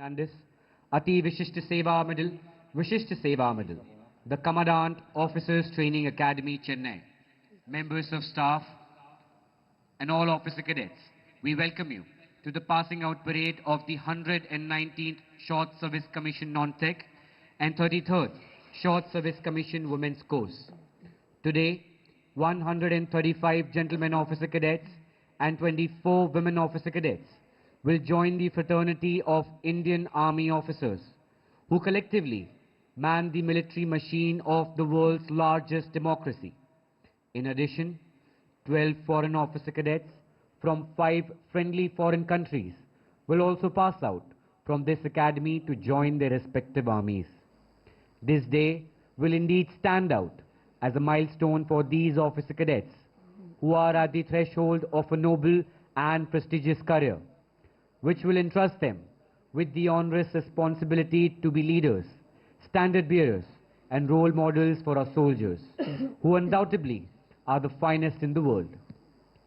Nandis, Ati Vishishta Seva Medal, the Commandant Officers Training Academy, Chennai, members of staff, and all officer cadets, we welcome you to the passing out parade of the 119th Short Service Commission Non-Tech and 33rd Short Service Commission Women's Course. Today, 135 gentlemen officer cadets and 24 women officer cadets will join the fraternity of Indian Army officers who collectively man the military machine of the world's largest democracy. In addition, 12 foreign officer cadets from 5 friendly foreign countries will also pass out from this academy to join their respective armies. This day will indeed stand out as a milestone for these officer cadets who are at the threshold of a noble and prestigious career, which will entrust them with the onerous responsibility to be leaders, standard bearers, and role models for our soldiers, who undoubtedly are the finest in the world.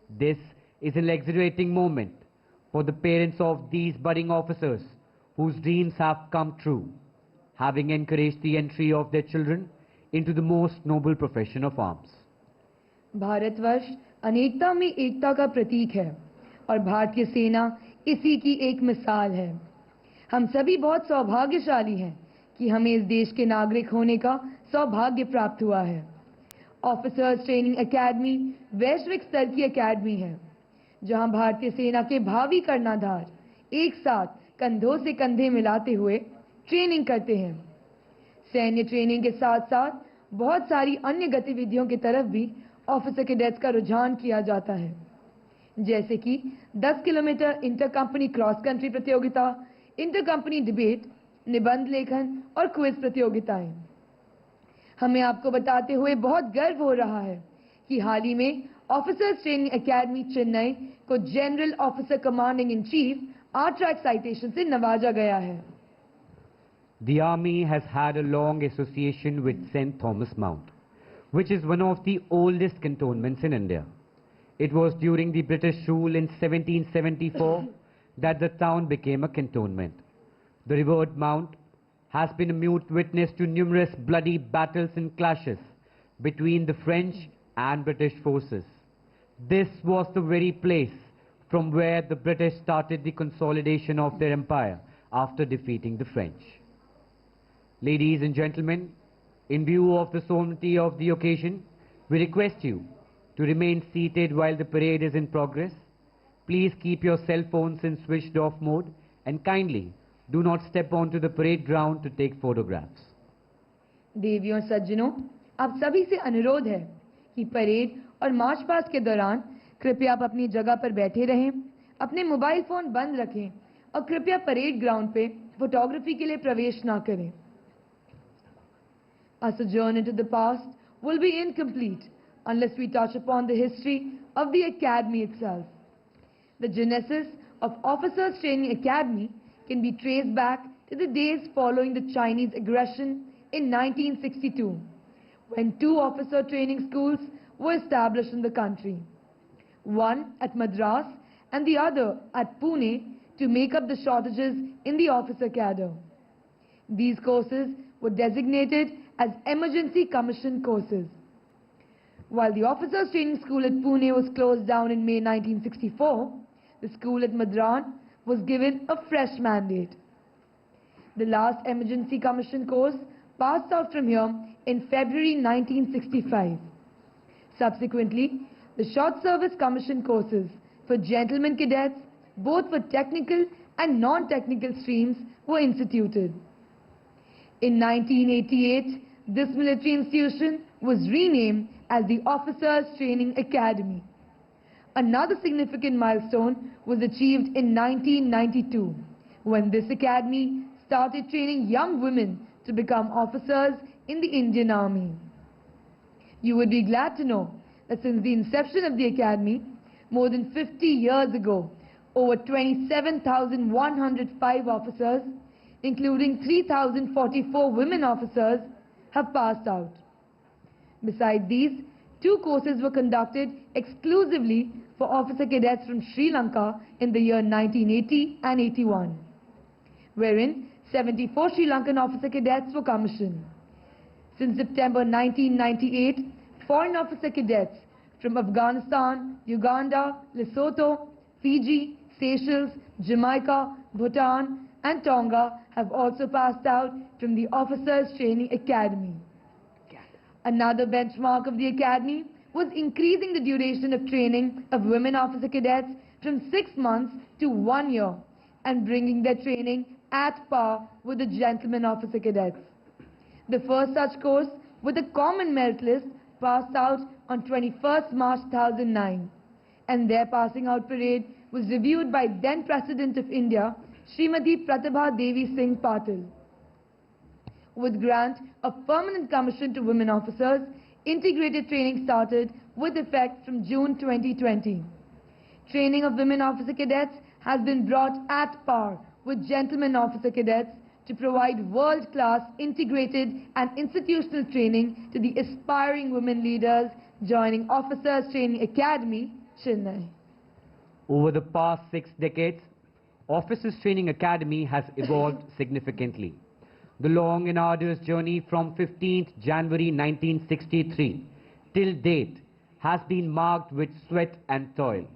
This is an exhilarating moment for the parents of these budding officers whose dreams have come true, having encouraged the entry of their children into the most noble profession of arms. Bharatvarsh अनेकता में एकता का प्रतीक है और भारतीय सेना इसी की एक मिसाल है। हम सभी बहुत सौभाग्यशाली हैं कि हमें इस देश के नागरिक होने का सौभाग्य प्राप्त हुआ है। ऑफिसर्स ट्रेनिंग एकेडमी वैश्विक स्तर की एकेडमी है, जहां भारतीय सेना के भावी कर्णधार एक साथ कंधों से कंधे मिलाते हुए ट्रेनिंग करते हैं। सैन्य ट्रेनिंग के साथ साथ बहुत सारी अन्य गतिविधियों की तरफ भी ऑफिसर कैडेट्स का रुझान किया जाता है, जैसे कि 10 kilometre inter company cross country प्रतियोगिता, इंटर कंपनी डिबेट, निबंध लेखन और क्विज प्रतियोगिताएं। हमें आपको बताते हुए बहुत गर्व हो रहा है कि हाल ही में ऑफिसर्स ट्रेनिंग एकेडमी चेन्नई को general officer commanding in chief are-track citation से नवाजा गया है। The Army has had a long association with St. Thomas Mount, which is one of the oldest cantonments in India. It was during the British rule in 1774 that the town became a cantonment. The revered mount has been a mute witness to numerous bloody battles and clashes between the French and British forces. This was the very place from where the British started the consolidation of their empire after defeating the French. Ladies and gentlemen, in view of the solemnity of the occasion, we request you to remain seated while the parade is in progress. Please keep your cell phones in switched off mode and kindly do not step onto the parade ground to take photographs. देवियों और सज्जनों, आप सभी से अनुरोध है कि parade और मार्च पास्ट के दौरान कृपया आप अपनी जगह पर बैठे रहें, अपने मोबाइल फोन बंद रखें और कृपया परेड ग्राउंड पे फोटोग्राफी के लिए प्रवेश ना करें। Our sojourn into the past will be incomplete unless we touch upon the history of the academy itself. The genesis of Officers Training Academy can be traced back to the days following the Chinese aggression in 1962, when 2 officer training schools were established in the country, one at Madras and the other at Pune, to make up the shortages in the officer cadre. These courses were designated as emergency commission courses. While the officers training school at Pune was closed down in May 1964, the school at Madras was given a fresh mandate. The last emergency commission course passed out from here in February 1965. Subsequently, the short service commission courses for gentlemen cadets, both for technical and non-technical streams, were instituted. In 1988, this military institution was renamed as the Officers Training Academy. Another significant milestone was achieved in 1992, when this academy started training young women to become officers in the Indian Army. You would be glad to know that since the inception of the academy, more than 50 years ago, over 27,105 officers, including 3,044 women officers, have passed out. Besides these, 2 courses were conducted exclusively for officer cadets from Sri Lanka in the year 1980 and 81. wherein 74 Sri Lankan officer cadets were commissioned. Since September 1998, foreign officer cadets from Afghanistan, Uganda, Lesotho, Fiji, Seychelles, Jamaica, Bhutan and Tonga have also passed out from the Officers Training Academy. Another benchmark of the Academy was increasing the duration of training of women officer cadets from 6 months to 1 year and bringing their training at par with the gentlemen officer cadets. The first such course with a common merit list passed out on 21st March 2009, and their passing out parade was reviewed by then President of India, Srimati Pratibha Devi Singh Patil. With grant of permanent commission to women officers, integrated training started with effect from June 2020. Training of women officer cadets has been brought at par with gentlemen officer cadets to provide world-class integrated and institutional training to the aspiring women leaders joining Officers Training Academy, Chennai. Over the past 6 decades, Officers Training Academy has evolved significantly. The long and arduous journey from 15th January 1963 till date has been marked with sweat and toil,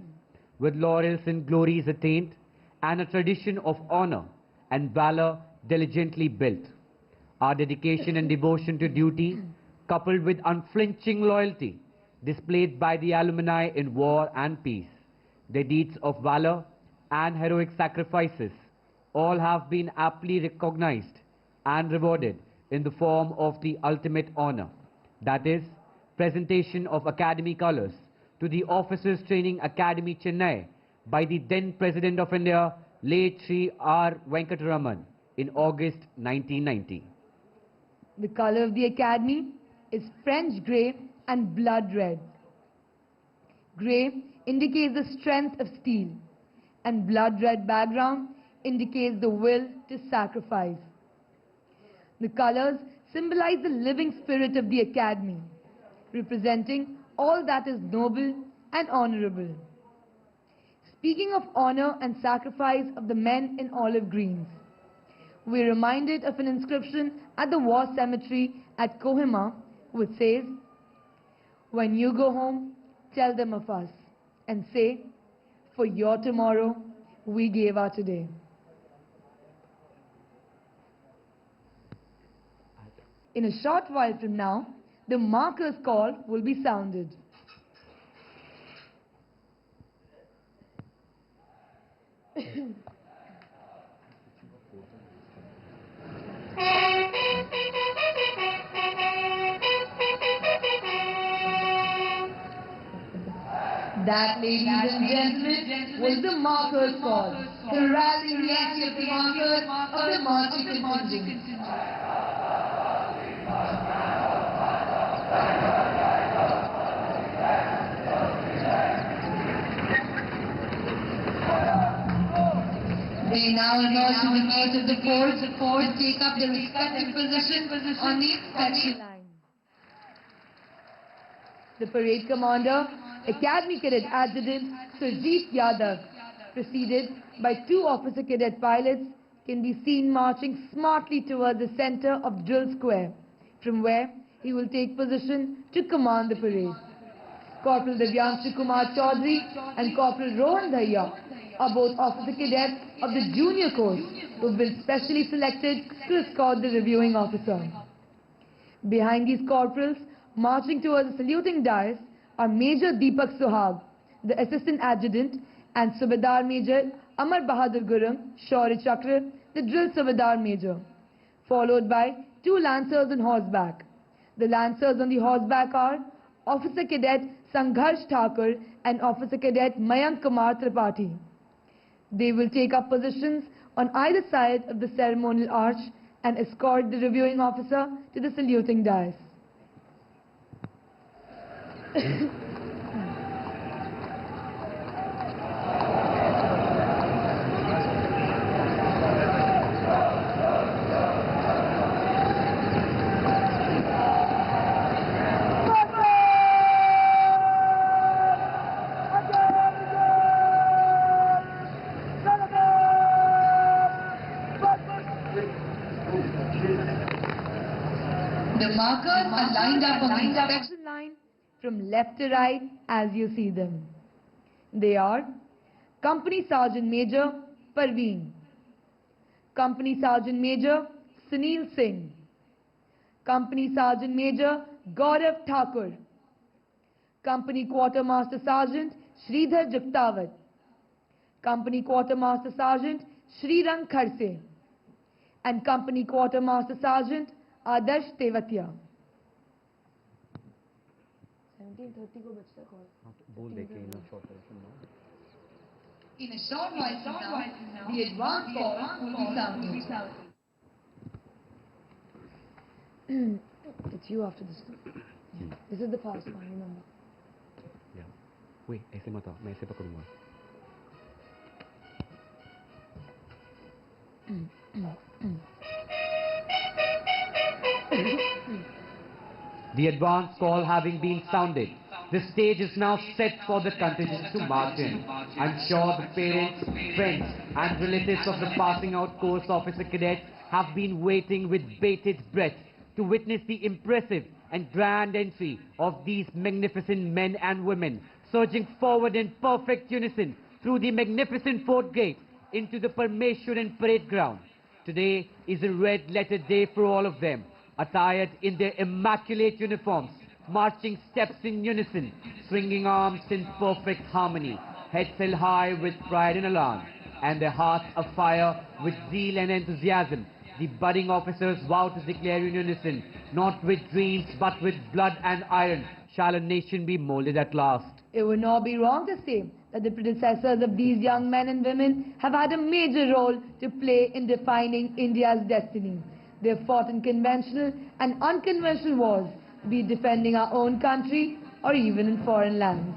with laurels and glories attained, and a tradition of honor and valor diligently built. Our dedication and devotion to duty, coupled with unflinching loyalty displayed by the alumni in war and peace, their deeds of valor and heroic sacrifices, all have been aptly recognized and rewarded in the form of the ultimate honor, that is, presentation of Academy colors to the Officers Training Academy Chennai by the then President of India, late Sri R. Venkataraman, in August 1990. The color of the Academy is French grey and blood red. Grey indicates the strength of steel, and blood red background indicates the will to sacrifice. The colors symbolize the living spirit of the Academy, representing all that is noble and honorable. Speaking of honor and sacrifice of the men in olive greens, we are reminded of an inscription at the war cemetery at Kohima which says, "When you go home, tell them of us and say, for your tomorrow, we gave our today." In a short while from now, the markers call will be sounded. That, ladies and gentlemen, was the markers call, the rallying reaction of the markers of the marching contingent. They now emerge from the gate of the fort and take up their respective position on the inspection line. The parade commander, Academy Cadet Adjutant Surjeet Yadav, preceded by 2 officer cadet pilots, can be seen marching smartly towards the center of drill square, from where he will take position to command the parade. Corporal Divyanshu Kumar Chaudhary and Corporal Rohan Dhaiya are both officer cadets of the junior course who have been specially selected to escort the reviewing officer. Behind these corporals, marching towards the saluting dais, are Major Deepak Suhag, the Assistant Adjutant, and Subedar Major Amar Bahadur Gurung, Shaurya Chakra, the Drill Subedar Major, followed by 2 Lancers on horseback. The Lancers on the horseback are Officer Cadet Sangharsh Thakur and Officer Cadet Mayank Kumar Tripathi. They will take up positions on either side of the ceremonial arch and escort the reviewing officer to the saluting dais. The markers are lined up on the inspection line from left to right as you see them. They are Company Sergeant Major Parveen, Company Sergeant Major Sunil Singh, Company Sergeant Major Gaurav Thakur, Company Quartermaster Sergeant Sridhar Juktawat, Company Quartermaster Sergeant Srirang Kharse, and Company Quartermaster Sergeant Adarsh Tevatia. 17:30 को बचता call. In a short while now, the advance call will be sounded. It's you after this. Yeah. This is the fast one, remember. Yeah. Wait, ऐसे मत आओ, मैं ऐसे पकड़ूंगा. The advance call having been sounded, the stage is now set for the contingent to march in. I'm sure the parents, friends and relatives of the passing out course officer cadets have been waiting with bated breath to witness the impressive and grand entry of these magnificent men and women surging forward in perfect unison through the magnificent fort gate into the Parmeshwaran parade ground. Today is a red-letter day for all of them, attired in their immaculate uniforms, marching steps in unison, swinging arms in perfect harmony, heads held high with pride and alarm, and their hearts afire with zeal and enthusiasm. The budding officers vow to declare in unison, not with dreams but with blood and iron, shall a nation be molded at last. It would not be wrong to say that the predecessors of these young men and women have had a major role to play in defining India's destiny. They have fought in conventional and unconventional wars, be it defending our own country or even in foreign lands.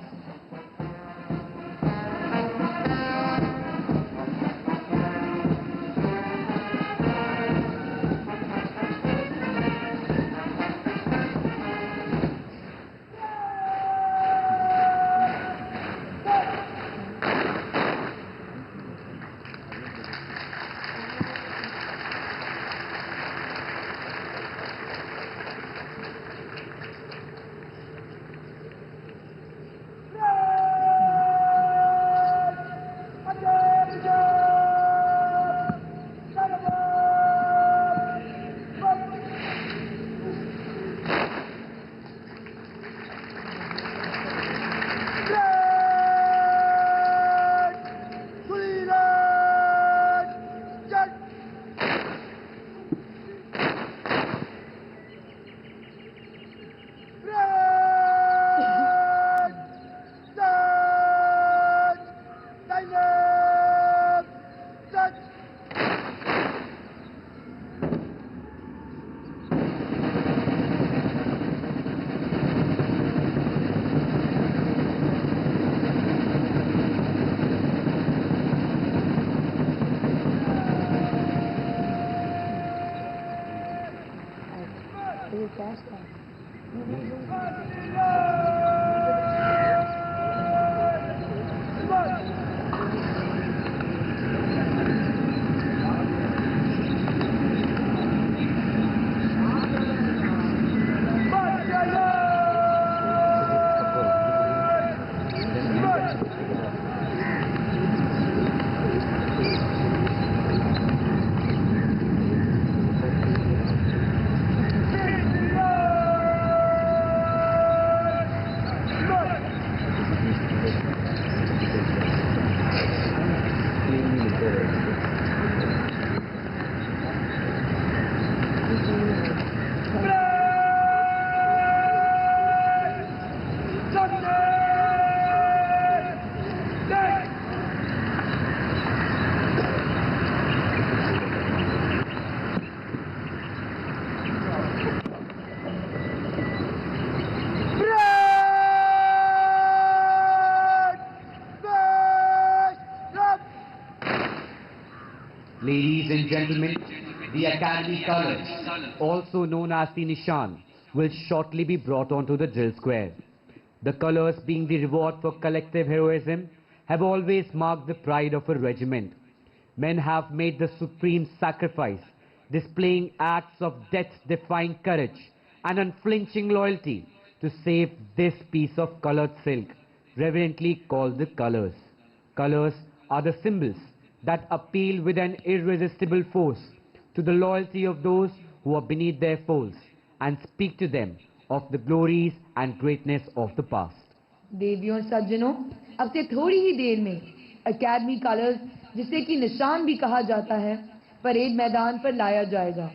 Ladies and gentlemen, the Academy Colors, also known as the Nishan, will shortly be brought onto the drill square. The colors, being the reward for collective heroism, have always marked the pride of a regiment. Men have made the supreme sacrifice, displaying acts of death-defying courage, and unflinching loyalty to save this piece of colored silk, reverently called the colors. Colors are the symbols that appeal with an irresistible force to the loyalty of those who are beneath their folds and speak to them of the glories and greatness of the past. देवियों और सज्जनों, अब से थोड़ी ही देर में academy colours, जिसे कि निशान भी कहा जाता है, परेड मैदान पर लाया जाएगा।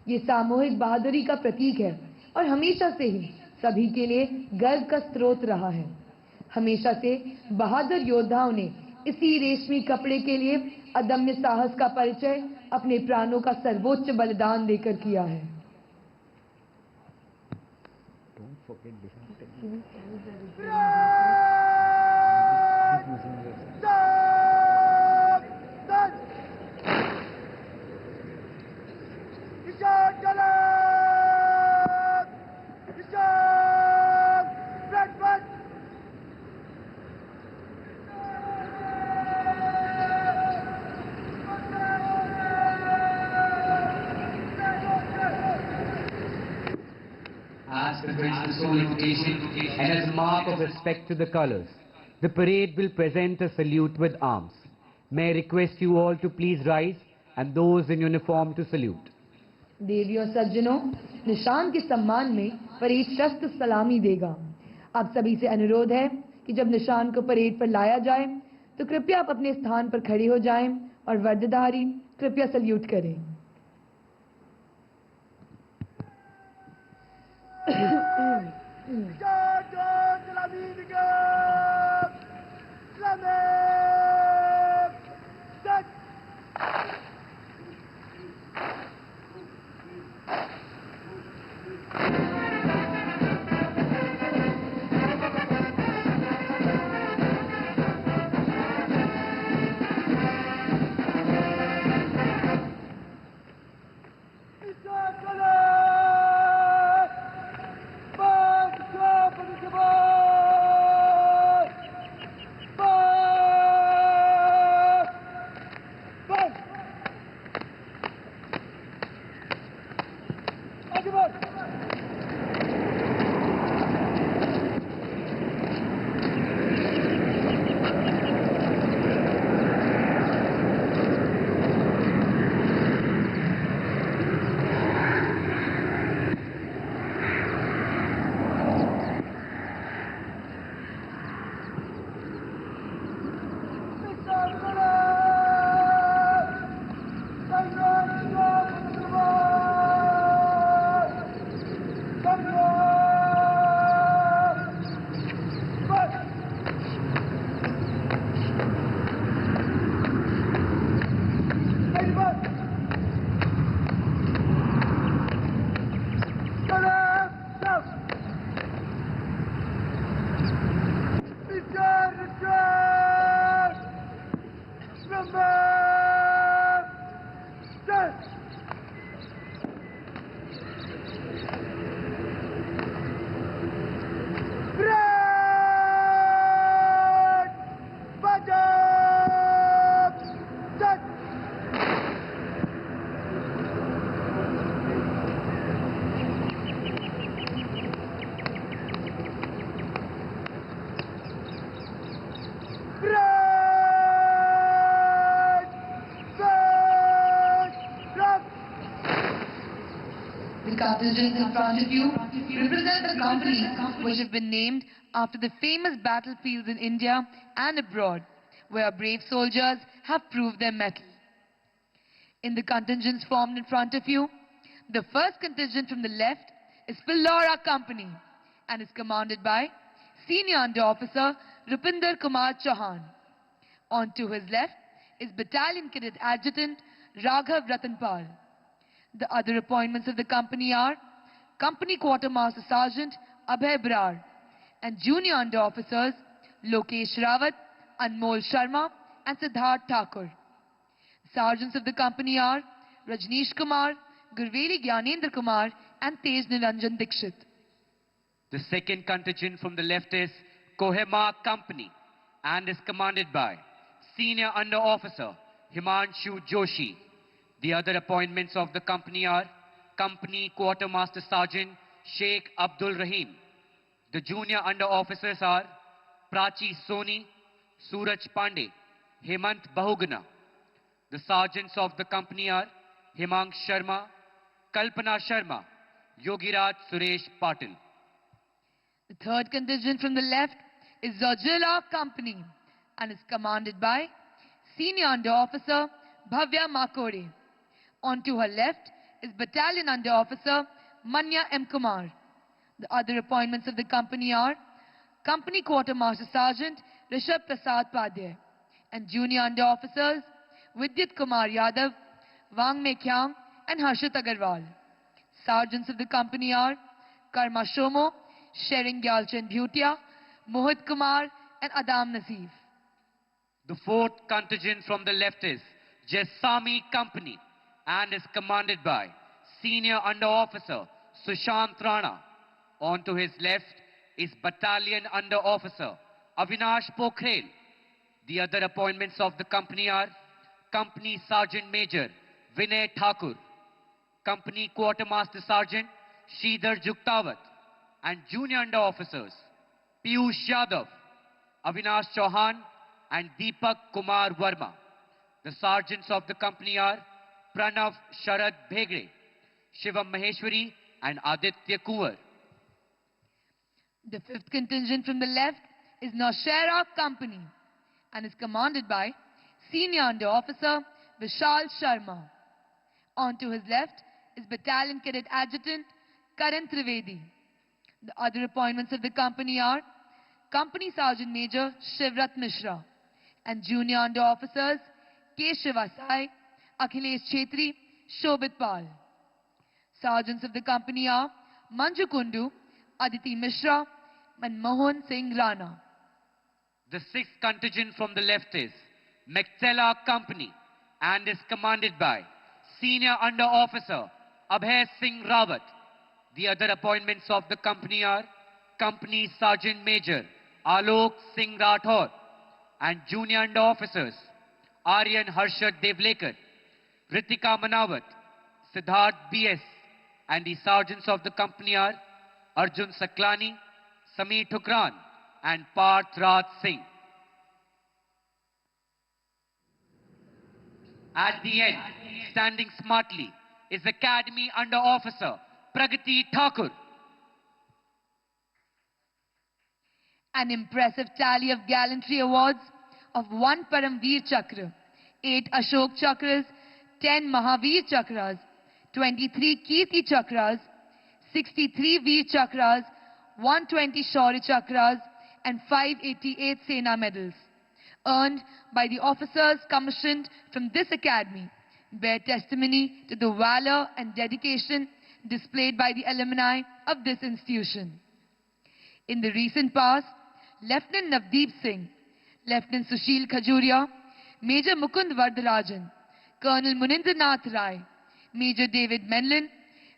ये सामूहिक बहादुरी का प्रतीक है और हमेशा से ही सभी के लिए गर्व का स्रोत रहा है। हमेशा से बहादुर योद्धाओं ने इसी रेशमी कपड़े के लिए अदम्य साहस का परिचय अपने प्राणों का सर्वोच्च बलिदान देकर किया है। As the personification and as a mark of respect to the colors, the parade will present a salute with arms. May I request you all to please rise and those in uniform to salute. देवियों सज्जनों, निशान के सम्मान में parade शस्त्र सलामी देगा। आप सभी से अनुरोध है कि जब निशान को परेड पर लाया जाए तो कृपया आप अपने स्थान पर खड़े हो जाएं और वर्दधारी कृपया सल्यूट करें। Contingents in front of you represent the companies which have been named after the famous battlefields in India and abroad, where brave soldiers have proved their mettle. In the contingents formed in front of you, the first contingent from the left is Philora Company and is commanded by Senior Under Officer Rupinder Kumar Chauhan. On to his left is Battalion Cadet Adjutant Raghav Ratanpal. The other appointments of the company are Company Quartermaster Sergeant Abhay Brar and Junior Under Officers Lokesh Rawat, Anmol Sharma and Siddharth Thakur. Sergeants of the company are Rajneesh Kumar, Gurveli Gyanendra Kumar and Tej Niranjan Dikshit. The second contingent from the left is Kohima Company and is commanded by Senior Under Officer Himanshu Joshi. The other appointments of the company are Company Quartermaster Sergeant Sheikh Abdul Rahim. The junior under officers are Prachi Soni, Suraj Pandey, Hemant Bahuguna. The sergeants of the company are Himang Sharma, Kalpana Sharma, Yogiraj Suresh Patil. The third contingent from the left is Zojila Company and is commanded by Senior Under Officer Bhavya Makore. On to her left is Battalion Under Officer Manya M. Kumar. The other appointments of the company are Company Quartermaster Sergeant Rishabh Prasad Padhyay and Junior Under Officers Vidyut Kumar Yadav, Wang Mekhyang and Harshit Agarwal. Sergeants of the company are Karma Shomo, Shering Gyalchen Bhutia, Mohit Kumar and Adam Nasif. The fourth contingent from the left is Jaisami Company and is commanded by Senior Under Officer Sushant Rana. On to his left is Battalion Under Officer Avinash Pokhrel. The other appointments of the company are Company Sergeant Major Vinay Thakur, Company Quartermaster Sergeant Sridhar Juktawat, and Junior Under Officers Piyush Yadav, Avinash Chauhan and Deepak Kumar Verma. The sergeants of the company are Pranav Sharad Bhegre, Shivam Maheshwari and Aditya Kuwar. The fifth contingent from the left is Naushera Company and is commanded by Senior Under Officer Vishal Sharma. On to his left is Battalion Cadet Adjutant Karan Trivedi. The other appointments of the company are Company Sergeant Major Shivrat Mishra and Junior Under Officers K. Shivasai, Akhilesh Chetri, Shobit Pal. Sergeants of the company are Manju Kundu, Aditi Mishra and Mohan Singh Rana. The sixth contingent from the left is Mectela Company and is commanded by Senior Under Officer Abhay Singh Rawat. The other appointments of the company are Company Sergeant Major Alok Singh Rathore and Junior Under Officers Aryan Harshad Devlekar, Ritika Manawat, Siddharth B.S. and the sergeants of the company are Arjun Saklani, Sameer Thukran and Parth Raj Singh. At the end, standing smartly, is Academy Under Officer Pragati Thakur. An impressive tally of gallantry awards of 1 Paramveer Chakra, 8 Ashok Chakras, 10 Mahavir Chakras, 23 Kirti Chakras, 63 Veer Chakras, 120 Shaurya Chakras and 588 Sena medals earned by the officers commissioned from this academy bear testimony to the valor and dedication displayed by the alumni of this institution. In the recent past, Lieutenant Navdeep Singh, Lieutenant Sushil Khajuria, Major Mukund Vardarajan, Colonel Munindranath Rai, Major David Menlin,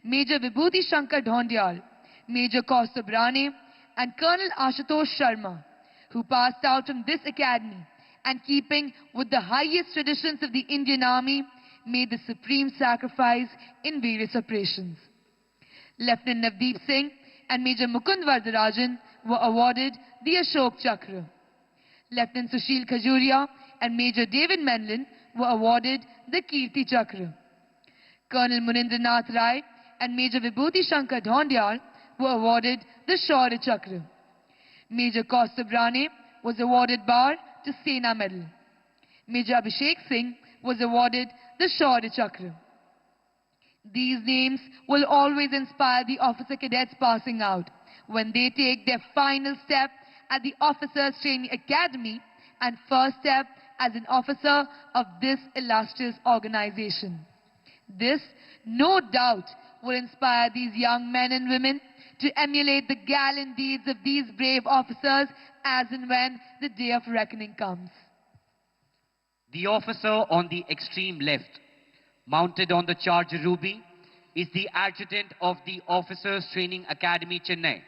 Major Vibhuti Shankar Dhondial, Major Kaustubh Rane, and Colonel Ashutosh Sharma, who passed out from this academy and keeping with the highest traditions of the Indian Army, made the supreme sacrifice in various operations. Lieutenant Navdeep Singh and Major Mukund Vardarajan were awarded the Ashok Chakra. Lieutenant Sushil Khajuria and Major David Menlin were awarded the Kirti Chakra. Colonel Munindranath Rai and Major Vibhuti Shankar Dhondial were awarded the Shaurya Chakra. Major Kaustubh Rane was awarded Bar to Sena Medal. Major Abhishek Singh was awarded the Shaurya Chakra. These names will always inspire the officer cadets passing out when they take their final step at the Officers Training Academy and first step as an officer of this illustrious organization. This, no doubt, will inspire these young men and women to emulate the gallant deeds of these brave officers as and when the day of reckoning comes. The officer on the extreme left, mounted on the Charger Ruby, is the adjutant of the Officers Training Academy, Chennai,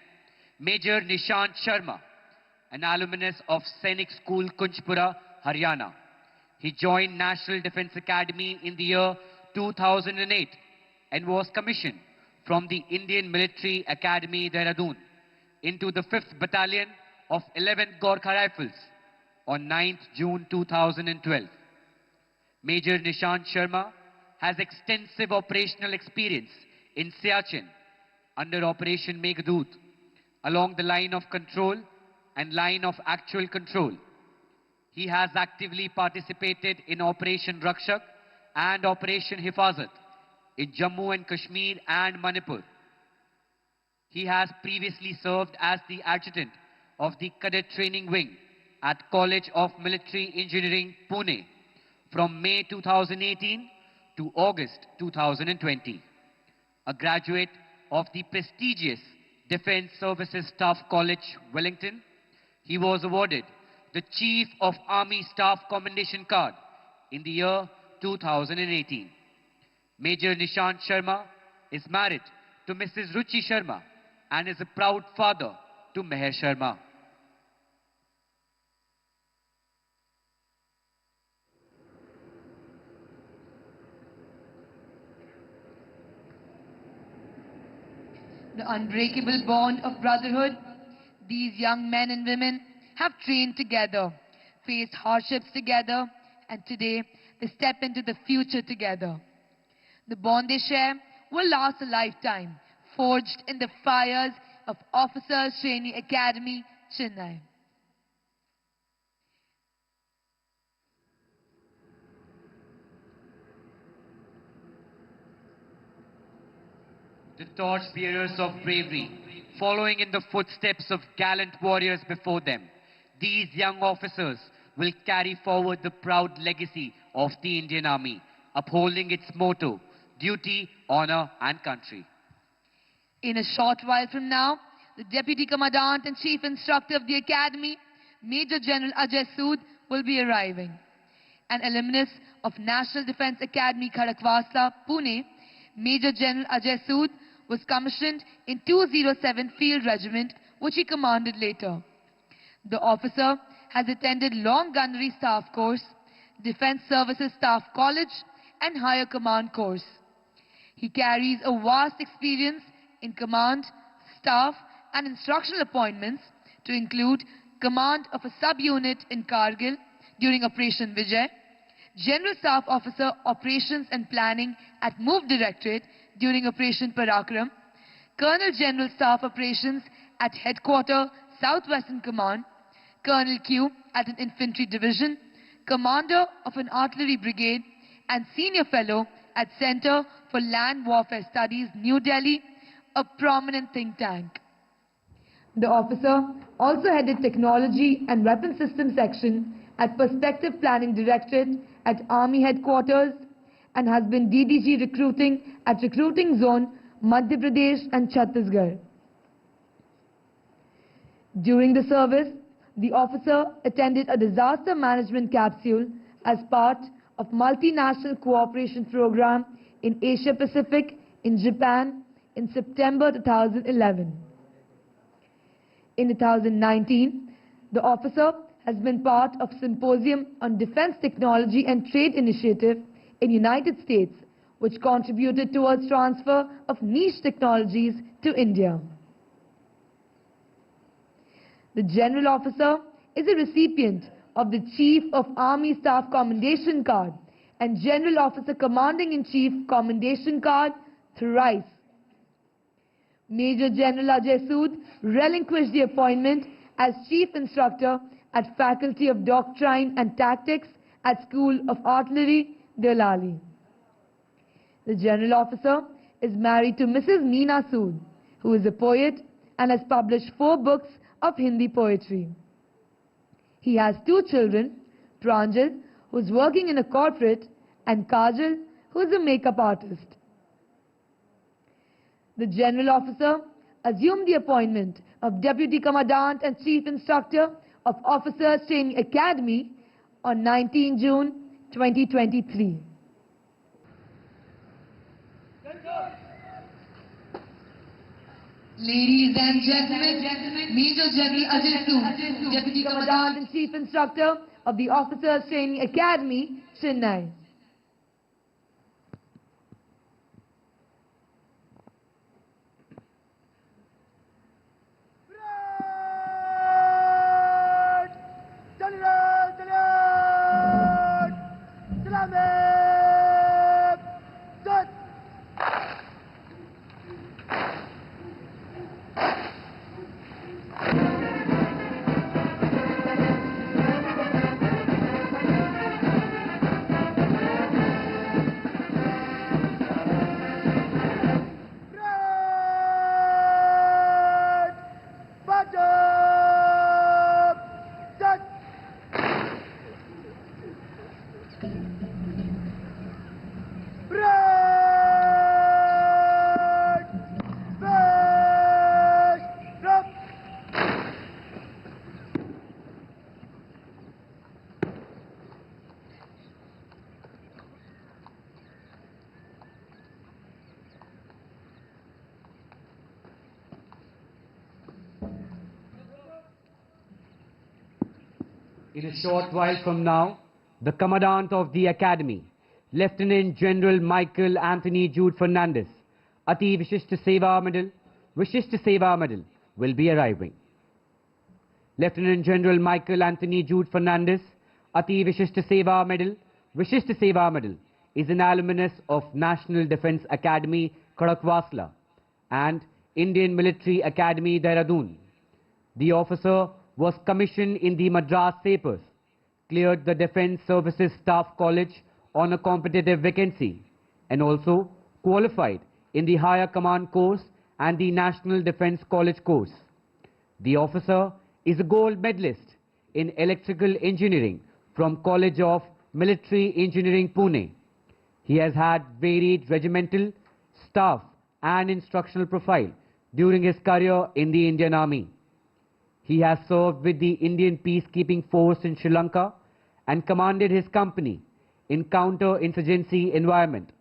Major Nishant Sharma, an alumnus of Sainik School, Kunchpura, Haryana. He joined National Defence Academy in the year 2008, and was commissioned from the Indian Military Academy, Dehradun, into the 5th Battalion of 11th Gorkha Rifles on 9th June 2012. Major Nishant Sharma has extensive operational experience in Siachen under Operation Meghdoot along the line of control and line of actual control. He has actively participated in Operation Rakshak and Operation Hifazat in Jammu and Kashmir and Manipur. He has previously served as the adjutant of the Cadet Training Wing at College of Military Engineering, Pune, from May 2018 to August 2020. A graduate of the prestigious Defence Services Staff College, Wellington, he was awarded the Chief of Army Staff Commendation Card in the year 2018. Major Nishant Sharma is married to Mrs. Ruchi Sharma and is a proud father to Meher Sharma. The unbreakable bond of brotherhood, these young men and women have trained together, faced hardships together, and today they step into the future together. The bond they share will last a lifetime, forged in the fires of Officers Training Academy, Chennai. The torchbearers of bravery, following in the footsteps of gallant warriors before them, these young officers will carry forward the proud legacy of the Indian Army, upholding its motto, duty, honor and country. In a short while from now, the Deputy Commandant and Chief Instructor of the Academy, Major General Ajay Sood, will be arriving. An alumnus of National Defence Academy, Khadakwasla, Pune, Major General Ajay Sood was commissioned in 207 Field Regiment, which he commanded later. The officer has attended Long Gunnery Staff Course, Defence Services Staff College and Higher Command Course. He carries a vast experience in command, staff and instructional appointments to include command of a sub-unit in Kargil during Operation Vijay, General Staff Officer Operations and Planning at MOVE Directorate during Operation Parakram, Colonel General Staff Operations at Headquarter Southwestern Command, Colonel Q at an Infantry Division, Commander of an Artillery Brigade and Senior Fellow at Center for Land Warfare Studies, New Delhi, a prominent think tank. The officer also headed Technology and Weapon System Section at Perspective Planning Directorate at Army Headquarters and has been DDG Recruiting at Recruiting Zone, Madhya Pradesh and Chhattisgarh. During the service, the officer attended a disaster management capsule as part of multinational cooperation program in Asia Pacific in Japan in September 2011. In 2019, the officer has been part of Symposium on Defense Technology and Trade Initiative in United States, which contributed towards transfer of niche technologies to India. The General Officer is a recipient of the Chief of Army Staff Commendation Card and General Officer Commanding-in-Chief Commendation Card thrice. Major General Ajay Sood relinquished the appointment as Chief Instructor at Faculty of Doctrine and Tactics at School of Artillery, Delali. The General Officer is married to Mrs. Meena Sood, who is a poet and has published 4 books of Hindi poetry. He has 2 children, Pranjal, who is working in a corporate, and Kajal, who is a makeup artist. The General Officer assumed the appointment of Deputy Commandant and Chief Instructor of Officers Training Academy on 19 June 2023. Ladies and gentlemen, Major General Ajay Sood, Deputy Commandant and Chief Instructor of the Officers Training Academy, Chennai. In a short while from now, the Commandant of the Academy, Lieutenant General Michael Anthony Jude Fernandez, Ati Vishishta Seva Medal, will be arriving. Lieutenant General Michael Anthony Jude Fernandez, Ati Vishishta Seva Medal, is an alumnus of National Defence Academy, Khadakwasla, and Indian Military Academy, Dehradun. The officer was commissioned in the Madras Sapers, cleared the Defence Services Staff College on a competitive vacancy, and also qualified in the Higher Command course and the National Defence College course. The officer is a gold medalist in electrical engineering from College of Military Engineering, Pune. He has had varied regimental, staff and instructional profile during his career in the Indian Army. He has served with the Indian Peacekeeping Force in Sri Lanka and commanded his company in counter-insurgency environment.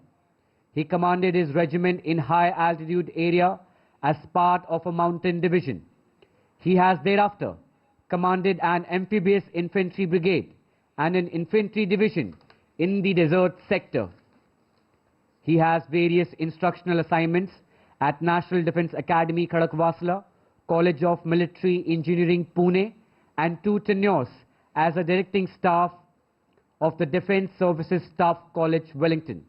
He commanded his regiment in high-altitude area as part of a mountain division. He has thereafter commanded an amphibious infantry brigade and an infantry division in the desert sector. He has various instructional assignments at National Defence Academy, Khadakwasla, College of Military Engineering, Pune, and 2 tenures as a directing staff of the Defence Services Staff College, Wellington.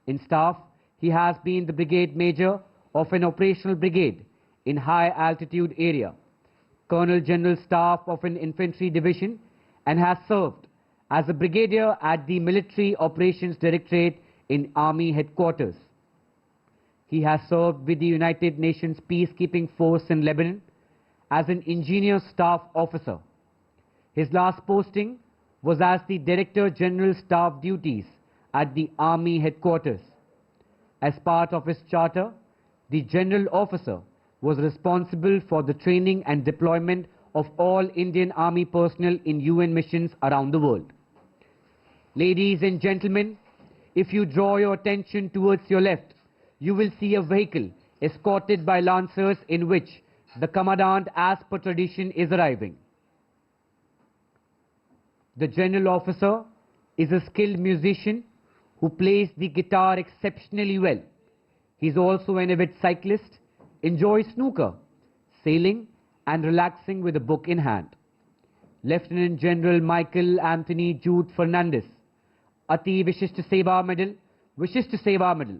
In staff, he has been the brigade major of an operational brigade in high altitude area, Colonel General Staff of an infantry division, and has served as a brigadier at the Military Operations Directorate in Army Headquarters. He has served with the United Nations Peacekeeping Force in Lebanon as an engineer staff officer. His last posting was as the Director General Staff duties at the Army Headquarters. As part of his charter, the General Officer was responsible for the training and deployment of all Indian Army personnel in UN missions around the world. Ladies and gentlemen, if you draw your attention towards your left, you will see a vehicle escorted by lancers in which the Commandant, as per tradition, is arriving. The General Officer is a skilled musician who plays the guitar exceptionally well. He is also an avid cyclist, enjoys snooker, sailing and relaxing with a book in hand. Lieutenant General Michael Anthony Jude Fernandez, Ati Vishishta Seva Medal,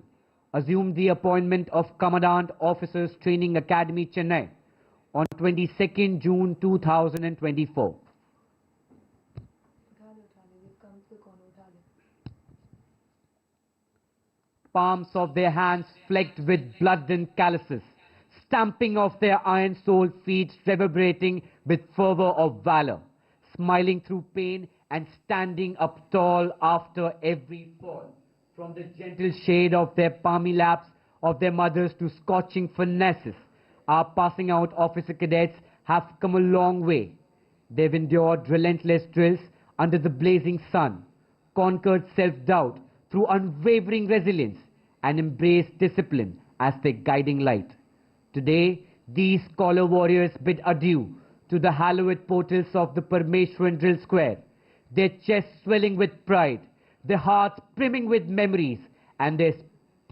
assumed the appointment of Commandant Officers Training Academy, Chennai on 22nd June 2024. Palms of their hands flecked with blood and calluses, stamping of their iron-soled feet reverberating with fervor of valor, smiling through pain and standing up tall after every fall. From the gentle shade of their palmy laps of their mothers to scorching furnaces, our passing out officer cadets have come a long way. They've endured relentless drills under the blazing sun, conquered self-doubt through unwavering resilience, and embraced discipline as their guiding light. Today, these scholar warriors bid adieu to the hallowed portals of the Parmeshwaran Drill Square, their chests swelling with pride, their hearts brimming with memories, and their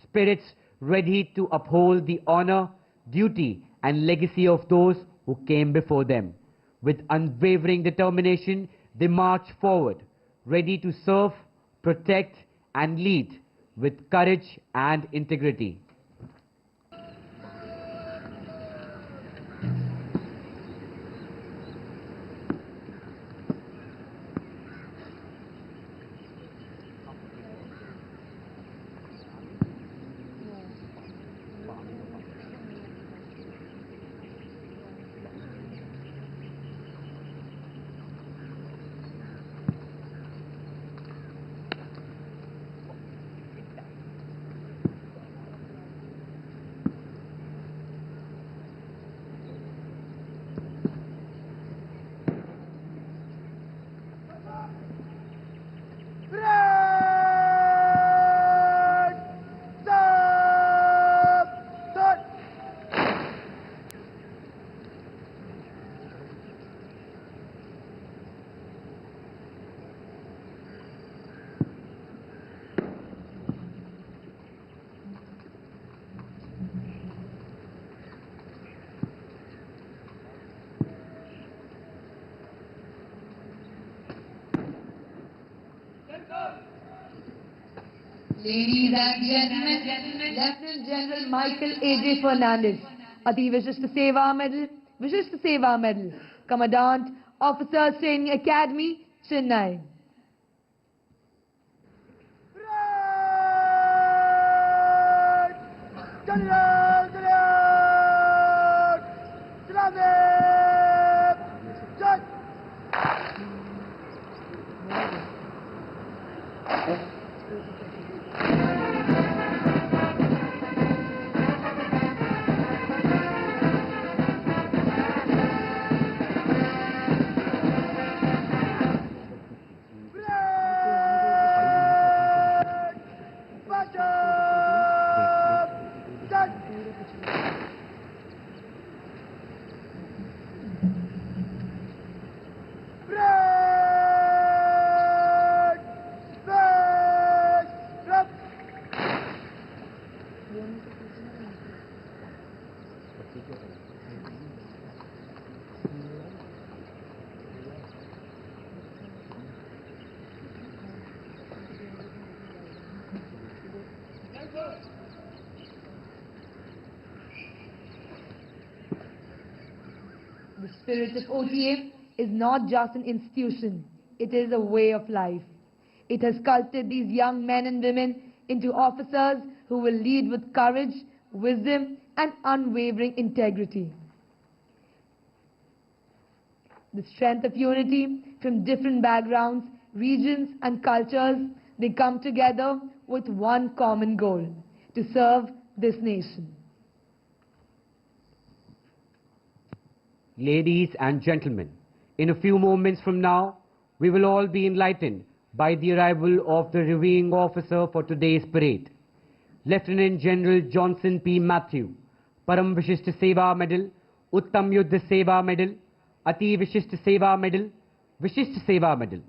spirits ready to uphold the honor, duty, and legacy of those who came before them. With unwavering determination, they march forward, ready to serve, protect, and lead with courage and integrity. Ladies and gentlemen, Lieutenant General Michael A.J. Fernandez, Ati Vishishta Seva Medal, Commandant, Officers Training Academy, Chennai. The spirit of OTA is not just an institution, it is a way of life. It has sculpted these young men and women into officers who will lead with courage, wisdom, and unwavering integrity. The strength of unity from different backgrounds, regions, and cultures, they come together with one common goal: to serve this nation. Ladies and gentlemen, in a few moments from now, we will all be enlightened by the arrival of the reviewing officer for today's parade, Lieutenant General Johnson P. Matthew, Param Vishishta Seva Medal, Uttam Yuddha Seva Medal, Ati Vishishta Seva Medal,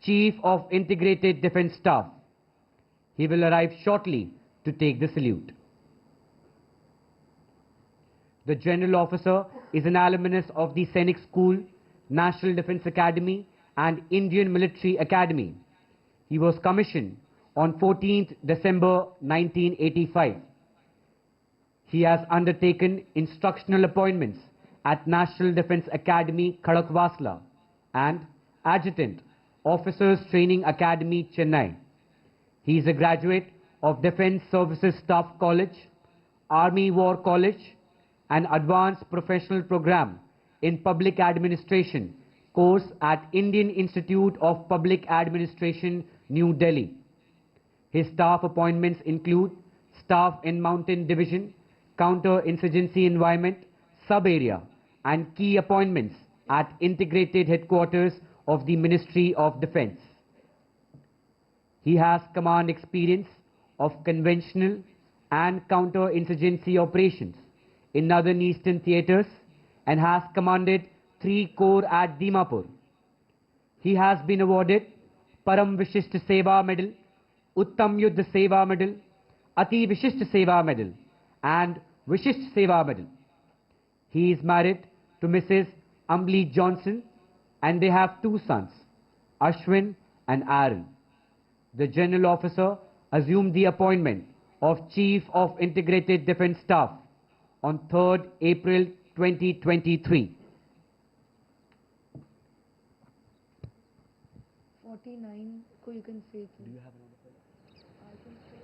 Chief of Integrated Defence Staff. He will arrive shortly to take the salute. The General Officer is an alumnus of the Sainik School, National Defence Academy and Indian Military Academy. He was commissioned on 14th December 1985. He has undertaken instructional appointments at National Defence Academy, Khadakwasla and Adjutant, Officers Training Academy, Chennai. He is a graduate of Defence Services Staff College, Army War College, an advanced professional program in public administration course at Indian Institute of Public Administration, New Delhi. His staff appointments include staff in Mountain Division, Counter-Insurgency Environment, Sub-Area, and key appointments at Integrated Headquarters of the Ministry of Defence. He has command experience of conventional and counter-insurgency operations in Northern Eastern theatres and has commanded 3 corps at Dimapur. He has been awarded Param Vishishta Seva Medal, Uttam Yuddha Seva Medal, Ati Vishishta Seva Medal and Vishishta Seva Medal. He is married to Mrs. Ambli Johnson and they have 2 sons, Ashwin and Aaron. The General Officer assumed the appointment of Chief of Integrated Defence Staff on 3rd April 2023. 49, you can say. Do you have another file? I can say.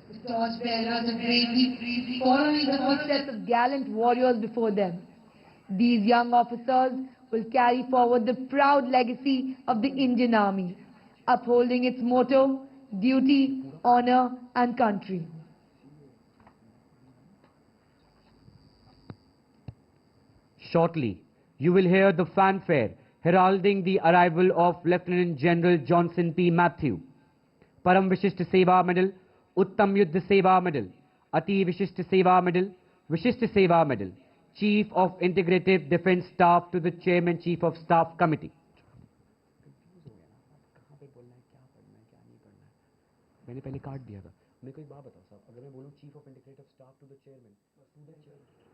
The torchbearers of bravery, following the footsteps of gallant warriors before them. These young officers will carry forward the proud legacy of the Indian Army, upholding its motto, duty, honor, and country. Shortly, you will hear the fanfare heralding the arrival of Lieutenant General Johnson P. Matthew, Param Vishishta Seva Medal, Uttam Yuddha Seva Medal, Ati Vishishta Seva Medal, Vishishta Seva Medal, Chief of Integrated Defence Staff to the Chairman Chief of Staff Committee. मैंने पहले काट दिया था. मेरे को एक बात बताओ साहब, अगर मैं बोलूँ chief of integrative staff to the chairman, to the chairman.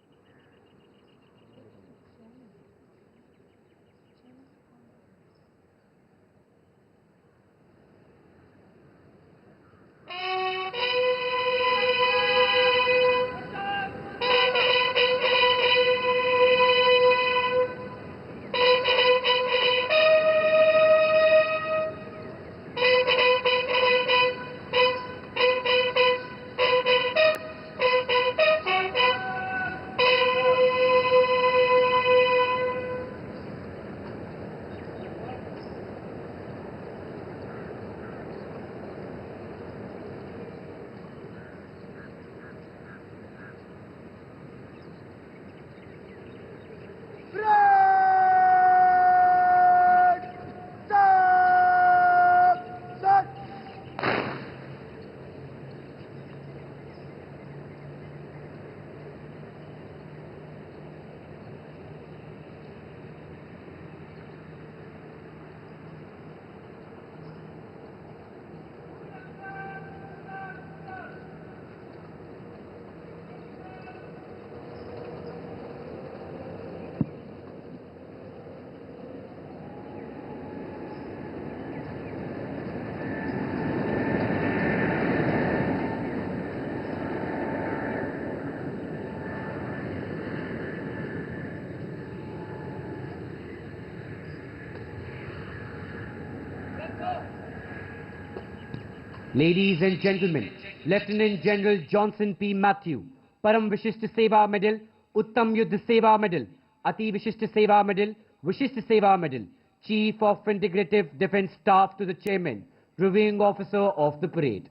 Ladies and gentlemen, Lieutenant General Johnson P. Matthew, Param Vishisht Seva Medal, Uttam Yuddha Seva Medal, Ati Vishisht Seva Medal, Vishisht Seva Medal, Chief of Integrative Defence Staff to the Chairman, Reviewing Officer of the Parade.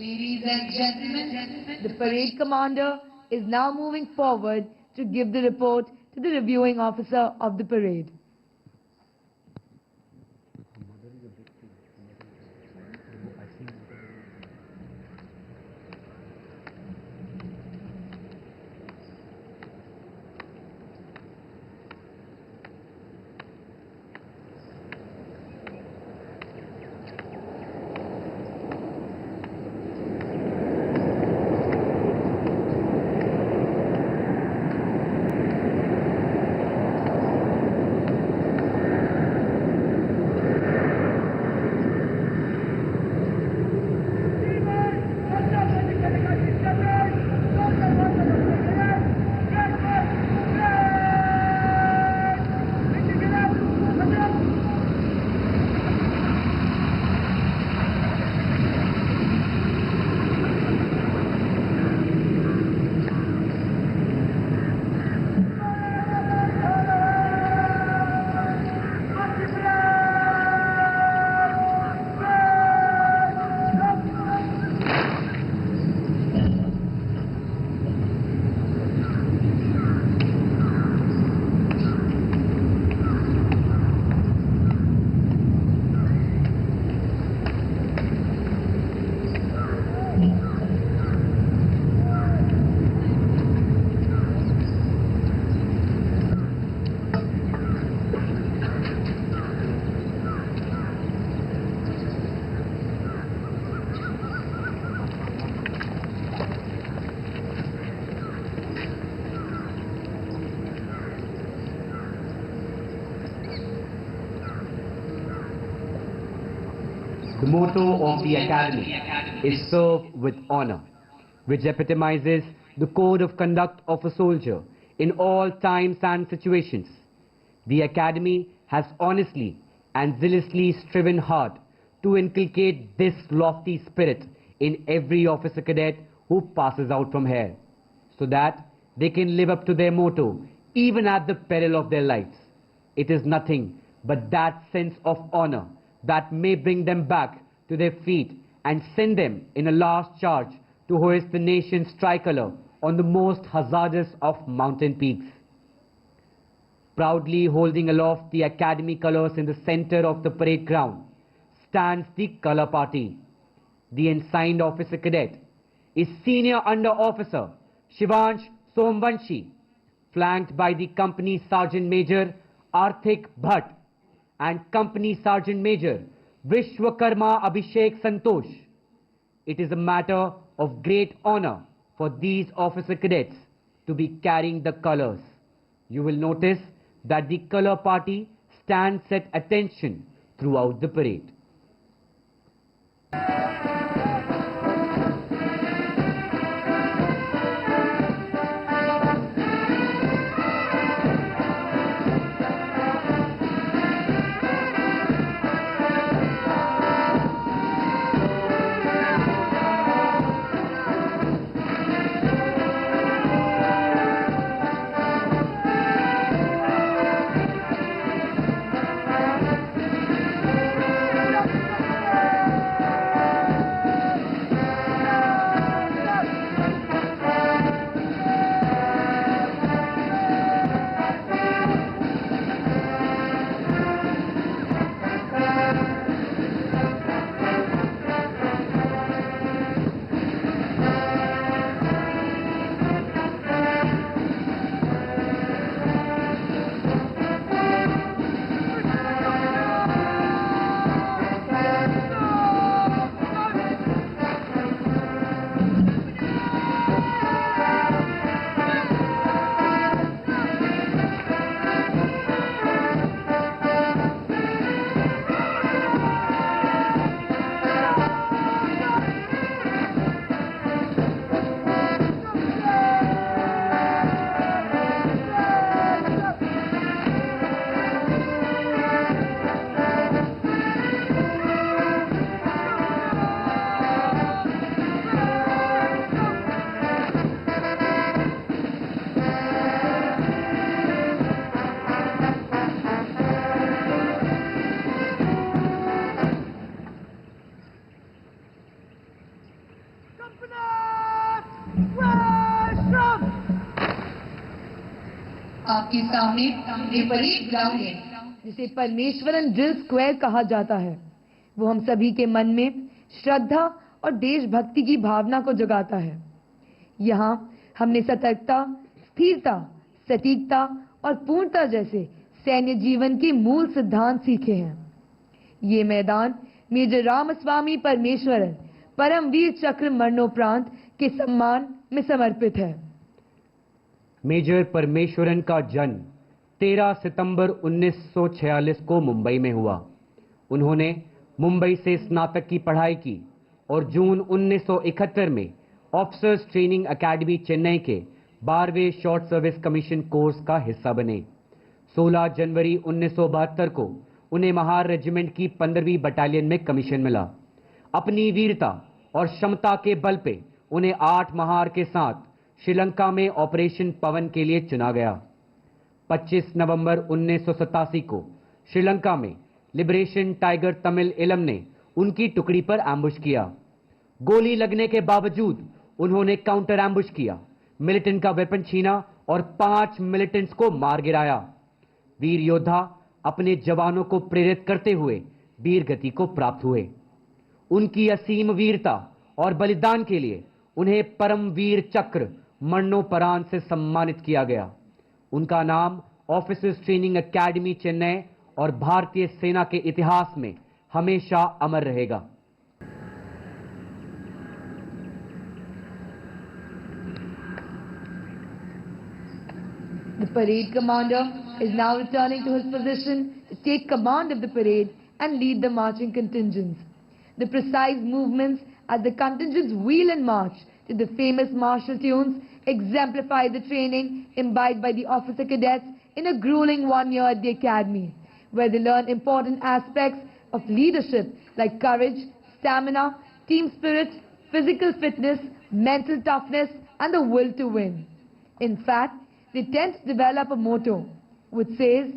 Ladies and gentlemen, the parade commander is now moving forward to give the report to the reviewing officer of the parade. The motto of the Academy is Serve with Honor, which epitomizes the code of conduct of a soldier in all times and situations. The Academy has honestly and zealously striven hard to inculcate this lofty spirit in every officer cadet who passes out from here, so that they can live up to their motto even at the peril of their lives. It is nothing but that sense of honor that may bring them back to their feet and send them in a last charge to hoist the nation's tricolor on the most hazardous of mountain peaks. Proudly holding aloft the academy colors in the center of the parade ground stands the color party. The ensigned officer cadet is Senior Under Officer Shivansh Somvanshi, flanked by the Company Sergeant Major Arthik Bhatt and Company Sergeant Major Vishwakarma Abhishek Santosh. It is a matter of great honor for these officer cadets to be carrying the colors. You will notice that the color party stands at attention throughout the parade. आपके सामने ये parade ground है जिसे Parameswaran drill square कहा जाता है। वो हम सभी के मन में श्रद्धा और देशभक्ति की भावना को जगाता है। यहाँ हमने सतर्कता, स्थिरता, सटीकता और पूर्णता जैसे सैन्य जीवन के मूल सिद्धांत सीखे हैं। ये मैदान मेजर रामस्वामी परमेश्वरन परमवीर चक्र मरणोपरांत के सम्मान में समर्पित है। मेजर परमेश्वरन का जन्म 13 सितंबर 1946 को मुंबई में हुआ। उन्होंने मुंबई से स्नातक की पढ़ाई की और जून 1971 में ऑफिसर्स ट्रेनिंग एकेडमी चेन्नई के 12वें शॉर्ट सर्विस कमीशन कोर्स का हिस्सा बने। 16 जनवरी 1972 को उन्हें महार रेजिमेंट की 15वीं बटालियन में कमीशन मिला। अपनी वीरता और क्षमता के बल पे उन्हें 8 महार के साथ श्रीलंका में ऑपरेशन पवन के लिए चुना गया। 25 नवंबर 1987 को श्रीलंका में लिबरेशन टाइगर तमिल इलम ने उनकी टुकड़ी पर एम्बुश किया। गोली लगने के बावजूद उन्होंने काउंटर एम्बुश किया, मिलिटेंट का वेपन छीना और 5 मिलिटेंट्स को मार गिराया। वीर योद्धा अपने जवानों को प्रेरित करते हुए वीर गति को प्राप्त हुए। उनकी असीम वीरता और बलिदान के लिए उन्हें परमवीर चक्र मरणोपरांत से सम्मानित किया गया। उनका नाम ऑफिसर्स ट्रेनिंग एकेडमी चेन्नई और भारतीय सेना के इतिहास में हमेशा अमर रहेगा। The parade commander is now returning to his position to take command of the parade and lead the marching contingents. The precise movements as the contingents wheel and march to the famous martial tunes exemplify the training imbibed by the officer cadets in a grueling 1 year at the academy, where they learn important aspects of leadership like courage, stamina, team spirit, physical fitness, mental toughness, and the will to win. In fact, they tend to develop a motto which says,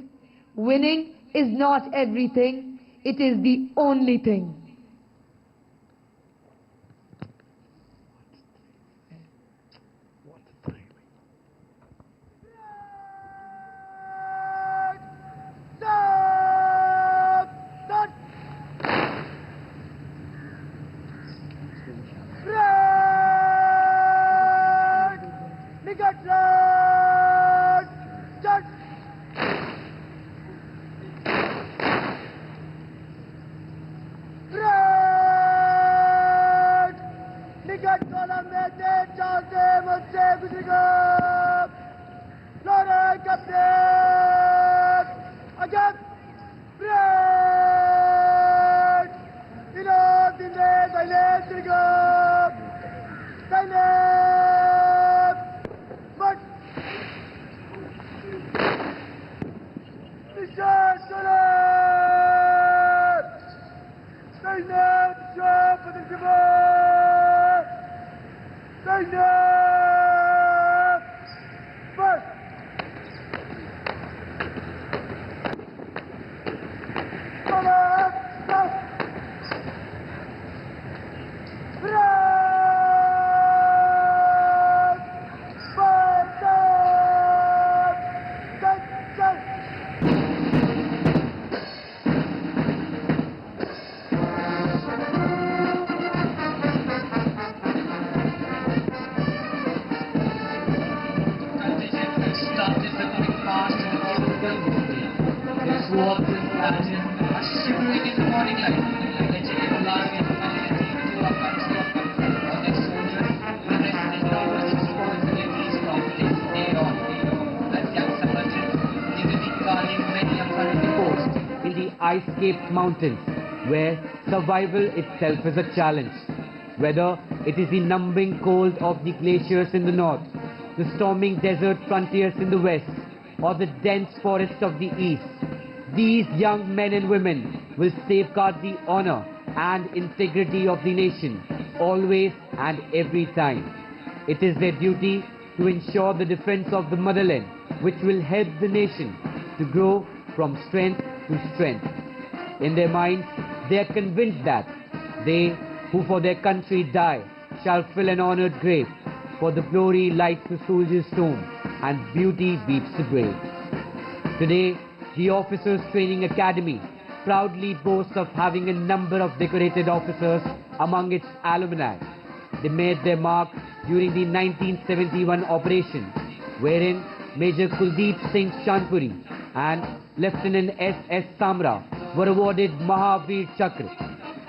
"Winning is not everything, it is the only thing." In the ice-capped mountains, where survival itself is a challenge. Whether it is the numbing cold of the glaciers in the north, the storming desert frontiers in the west, or the dense forests of the east, these young men and women will safeguard the honor and integrity of the nation, always and every time. It is their duty to ensure the defense of the motherland, which will help the nation to grow from strength to strength. In their minds, they are convinced that they who for their country die shall fill an honored grave, for the glory lights the soldier's tomb and beauty beats the grave. Today, the Officers Training Academy proudly boasts of having a number of decorated officers among its alumni. They made their mark during the 1971 operation, wherein Major Kuldeep Singh Chandpuri and Lieutenant S.S. Samra were awarded Mahavir Chakra.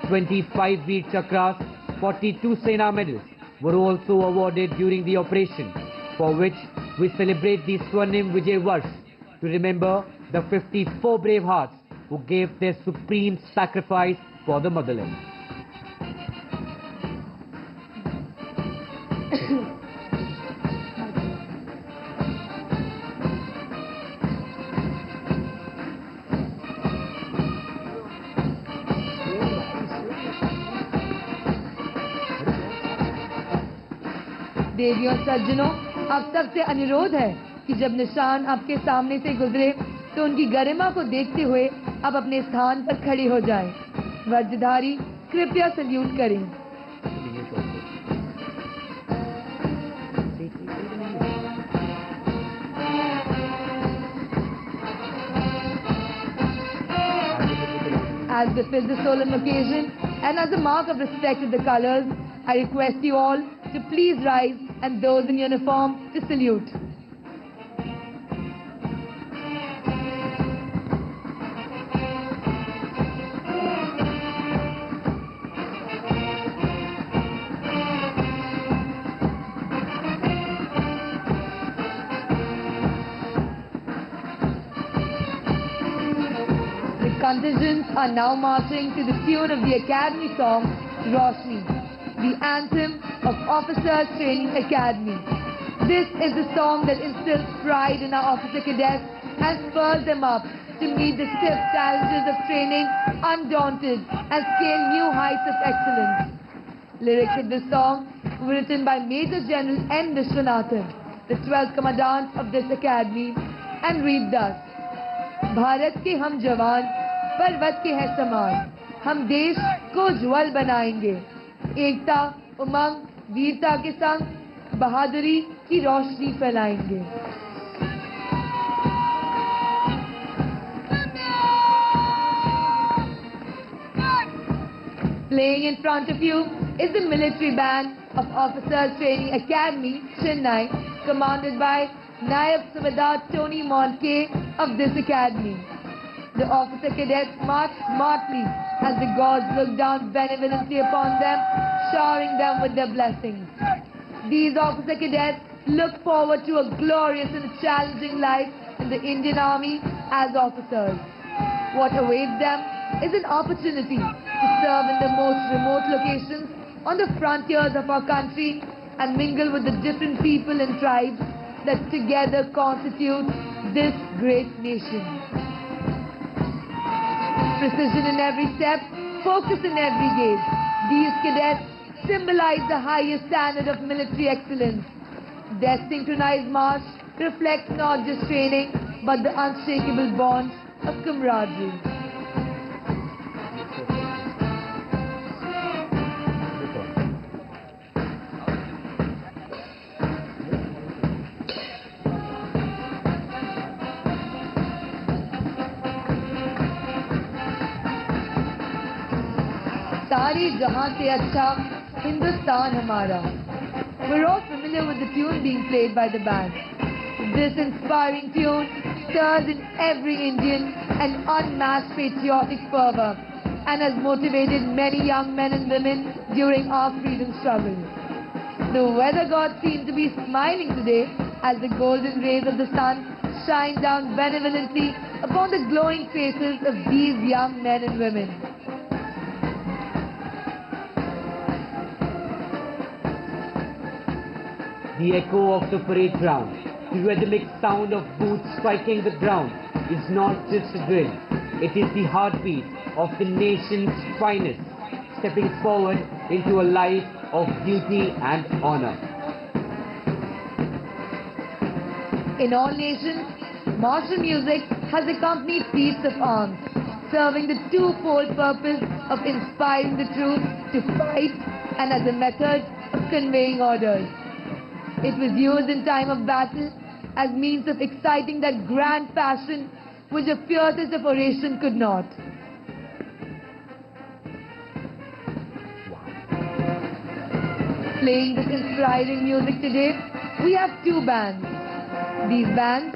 25 Veer Chakras, 42 Sena medals were also awarded during the operation, for which we celebrate the Swarnim Vijay Varsh to remember the 54 brave hearts who gave their supreme sacrifice for the motherland. देवियों सज्जनों, अब सबसे अनुरोध है कि जब निशान आपके सामने से गुजरे तो उनकी गरिमा को देखते हुए आप अपने स्थान पर खड़े हो जाएं। वज्रधारी कृपया सल्यूट करें। As befits the solemn occasion and as a mark of respect to the colors, I request you all to please rise and those in uniform to salute. The contingents are now marching to the tune of the Academy song, Roshni, the anthem of Officers Training Academy. This is the song that instills pride in our officer cadets and spurs them up to meet the stiff challenges of training undaunted and scale new heights of excellence. Lyrics of this song were written by Major General N. Vishwanathan, the 12th Commandant of this Academy, and read thus: Bharat के हम जवान पर्वत के हैं समान, हम देश को ज्वल बनाएंगे, एकता उमंग वीरता के संग बहादुरी की रोशनी फैलाएंगे। Playing in front of you is the military band of Officers Training Academy, Chennai, commanded by Naib Subedar Tony Monke of this academy. The officer cadets march smartly as the gods look down benevolently upon them, showering them with their blessings. These officer cadets look forward to a glorious and challenging life in the Indian Army as officers. What awaits them is an opportunity to serve in the most remote locations on the frontiers of our country and mingle with the different people and tribes that together constitute this great nation. Precision in every step, focus in every gaze. These cadets symbolize the highest standard of military excellence. Their synchronized march reflects not just training, but the unshakable bonds of camaraderie. सारी जहां से अच्छा हिंदुस्तान हमारा. We're all familiar with the tune being played by the band. This inspiring tune stirs in every Indian an unmatched patriotic fervor and has motivated many young men and women during our freedom struggle. The weather gods seem to be smiling today as the golden rays of the sun shine down benevolently upon the glowing faces of these young men and women. The echo of the parade ground, the rhythmic sound of boots striking the ground is not just a drill. It is the heartbeat of the nation's finest, stepping forward into a life of duty and honor. In all nations, martial music has accompanied feats of arms, serving the twofold purpose of inspiring the troops to fight and as a method of conveying orders. It was used in time of battle as means of exciting that grand passion which the fiercest of oration could not. Playing this inspiring music today, we have two bands. These bands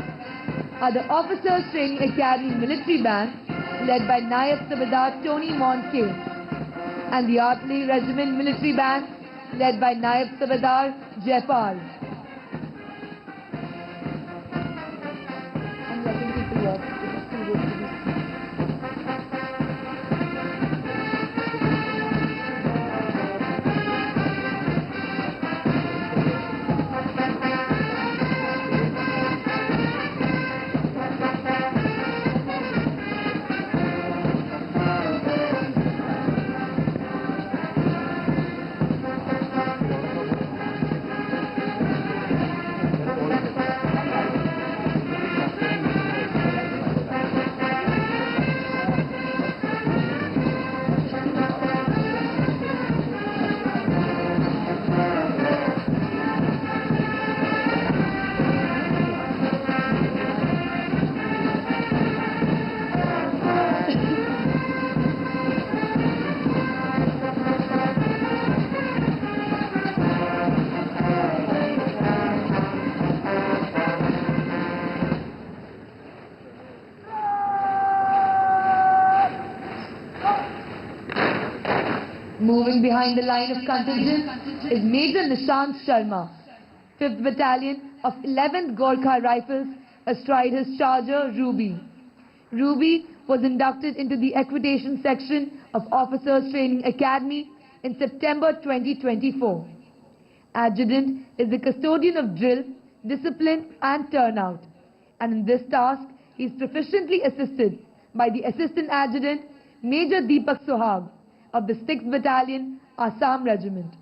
are the Officers Training Academy Military Band, led by Naib Subedar Tony Monke, and the Artillery Regiment Military Band, led by Naib Subedar Jaipal. I'm letting people walk. It is too good to be. Moving behind the line of contingent is Major Nishant Sharma, 5th Battalion of 11th Gorkha Rifles, astride his charger Ruby. Ruby was inducted into the Equitation Section of Officers Training Academy in September 2024. Adjutant is the custodian of drill, discipline and turnout, and in this task he is proficiently assisted by the Assistant Adjutant Major Deepak Sohag of the 6th Battalion Assam Regiment,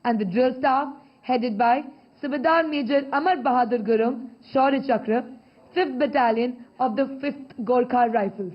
and the drill staff headed by Subedar Major Amar Bahadur Gurung, Shaurya Chakra, 5th Battalion of the 5th Gorkha Rifles.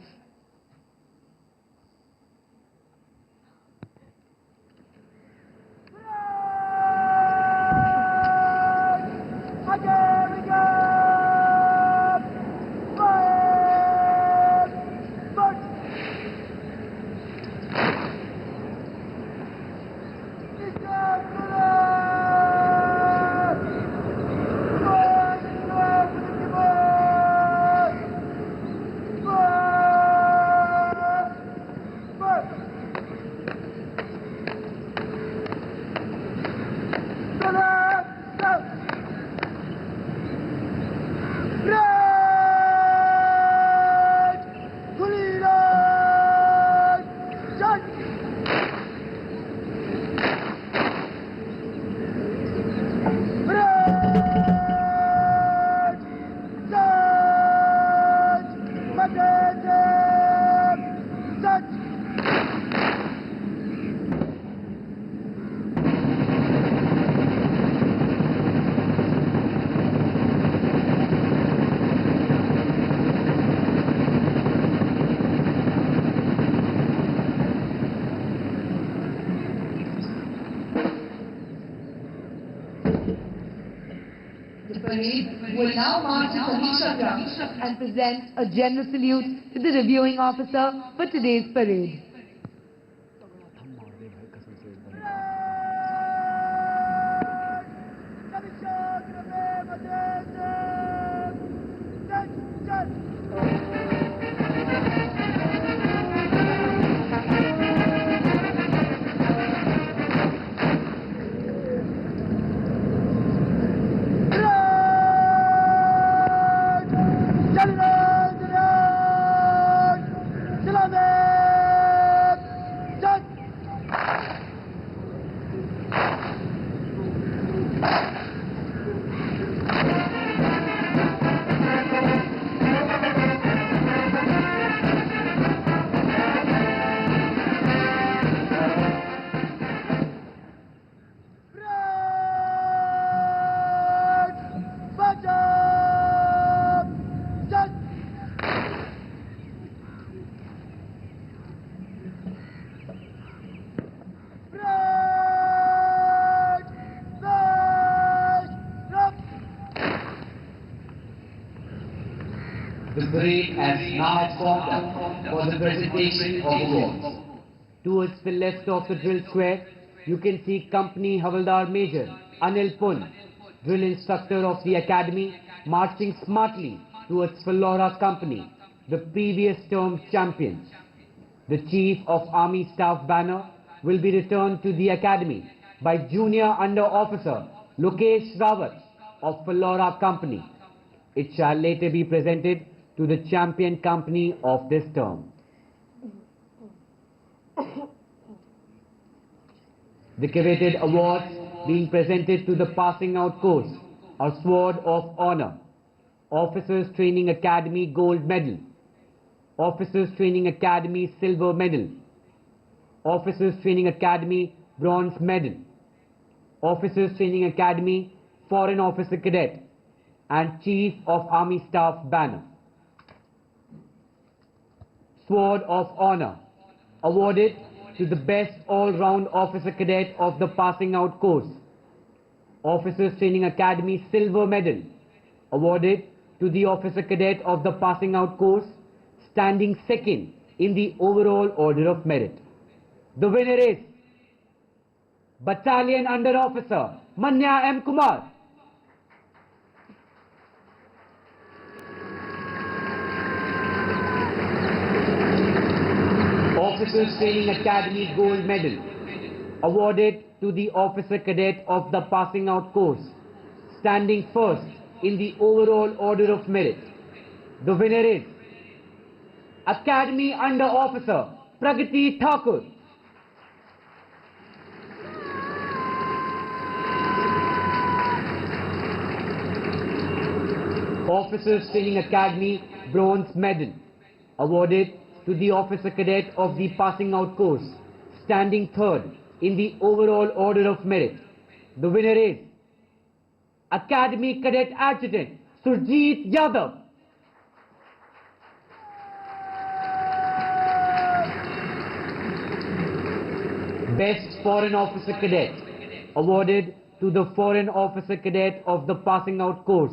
parade will now march to Samisha Ground and present a general salute to the reviewing officer for today's parade. The parade has now formed up for the presentation of awards. Towards the left of the drill square, you can see Company Havaldar Major Anil Pun, drill instructor of the academy, marching smartly towards Flora Company, the previous term champions. The Chief of Army Staff banner will be returned to the academy by Junior Under Officer Lokesh Rawat of Flora Company. It shall later be presented to the champion company of this term. The coveted awards being presented to the passing out course are Sword of Honor, Officers Training Academy Gold Medal, Officers Training Academy Silver Medal, Officers Training Academy Bronze Medal, Officers Training Academy Foreign Officer Cadet, and Chief of Army Staff banner. Sword of Honor, awarded to the best all-round officer cadet of the passing out course. Officers Training Academy Silver Medal, awarded to the officer cadet of the passing out course, standing second in the overall order of merit. The winner is Battalion Under Officer Manya M. Kumar. Officers Training Academy Gold Medal, awarded to the officer cadet of the passing out course, standing first in the overall order of merit. The winner is Academy Under Officer Pragati Thakur. Officers Training Academy Bronze Medal, awarded to the officer cadet of the passing out course, standing third in the overall order of merit. The winner is Academy Cadet Adjutant Surjit Yadav. Best Foreign Officer Cadet, awarded to the Foreign Officer Cadet of the passing out course,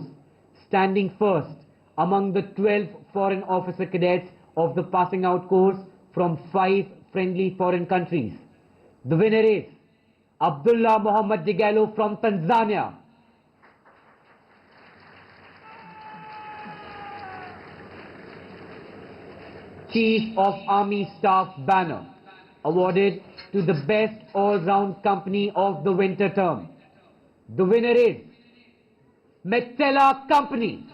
standing first among the 12 Foreign Officer Cadets of the passing out course from 5 friendly foreign countries. The winner is Abdullah Muhammad Digalo from Tanzania. Chief of Army Staff banner, awarded to the best all-round company of the winter term. The winner is Metela Company.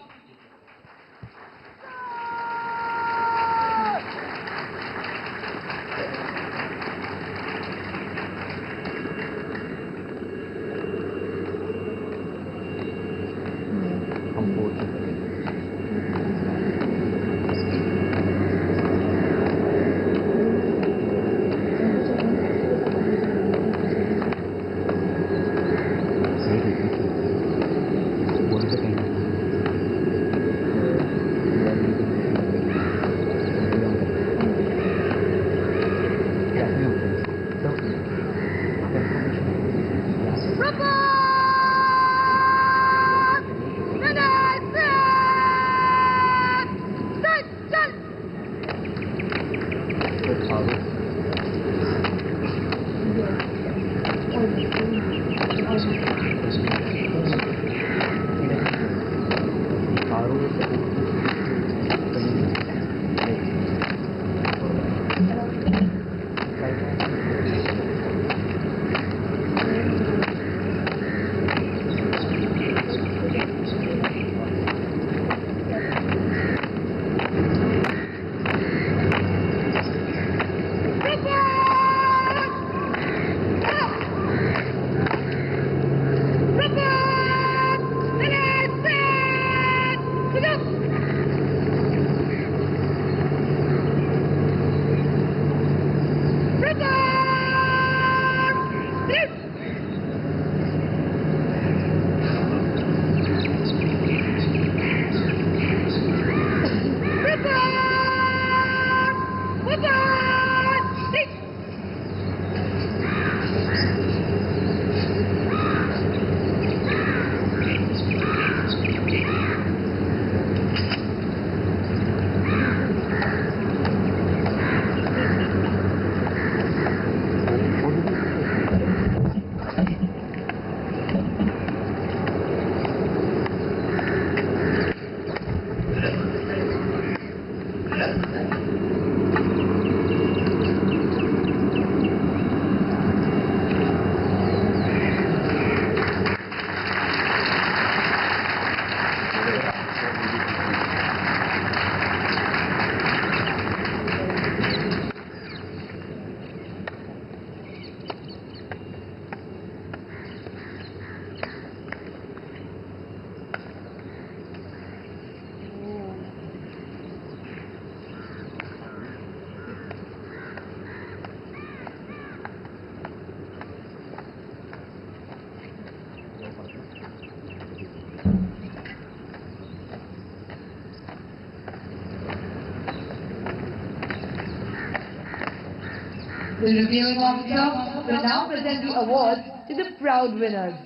The reviewing officer will now present the awards to the proud winners.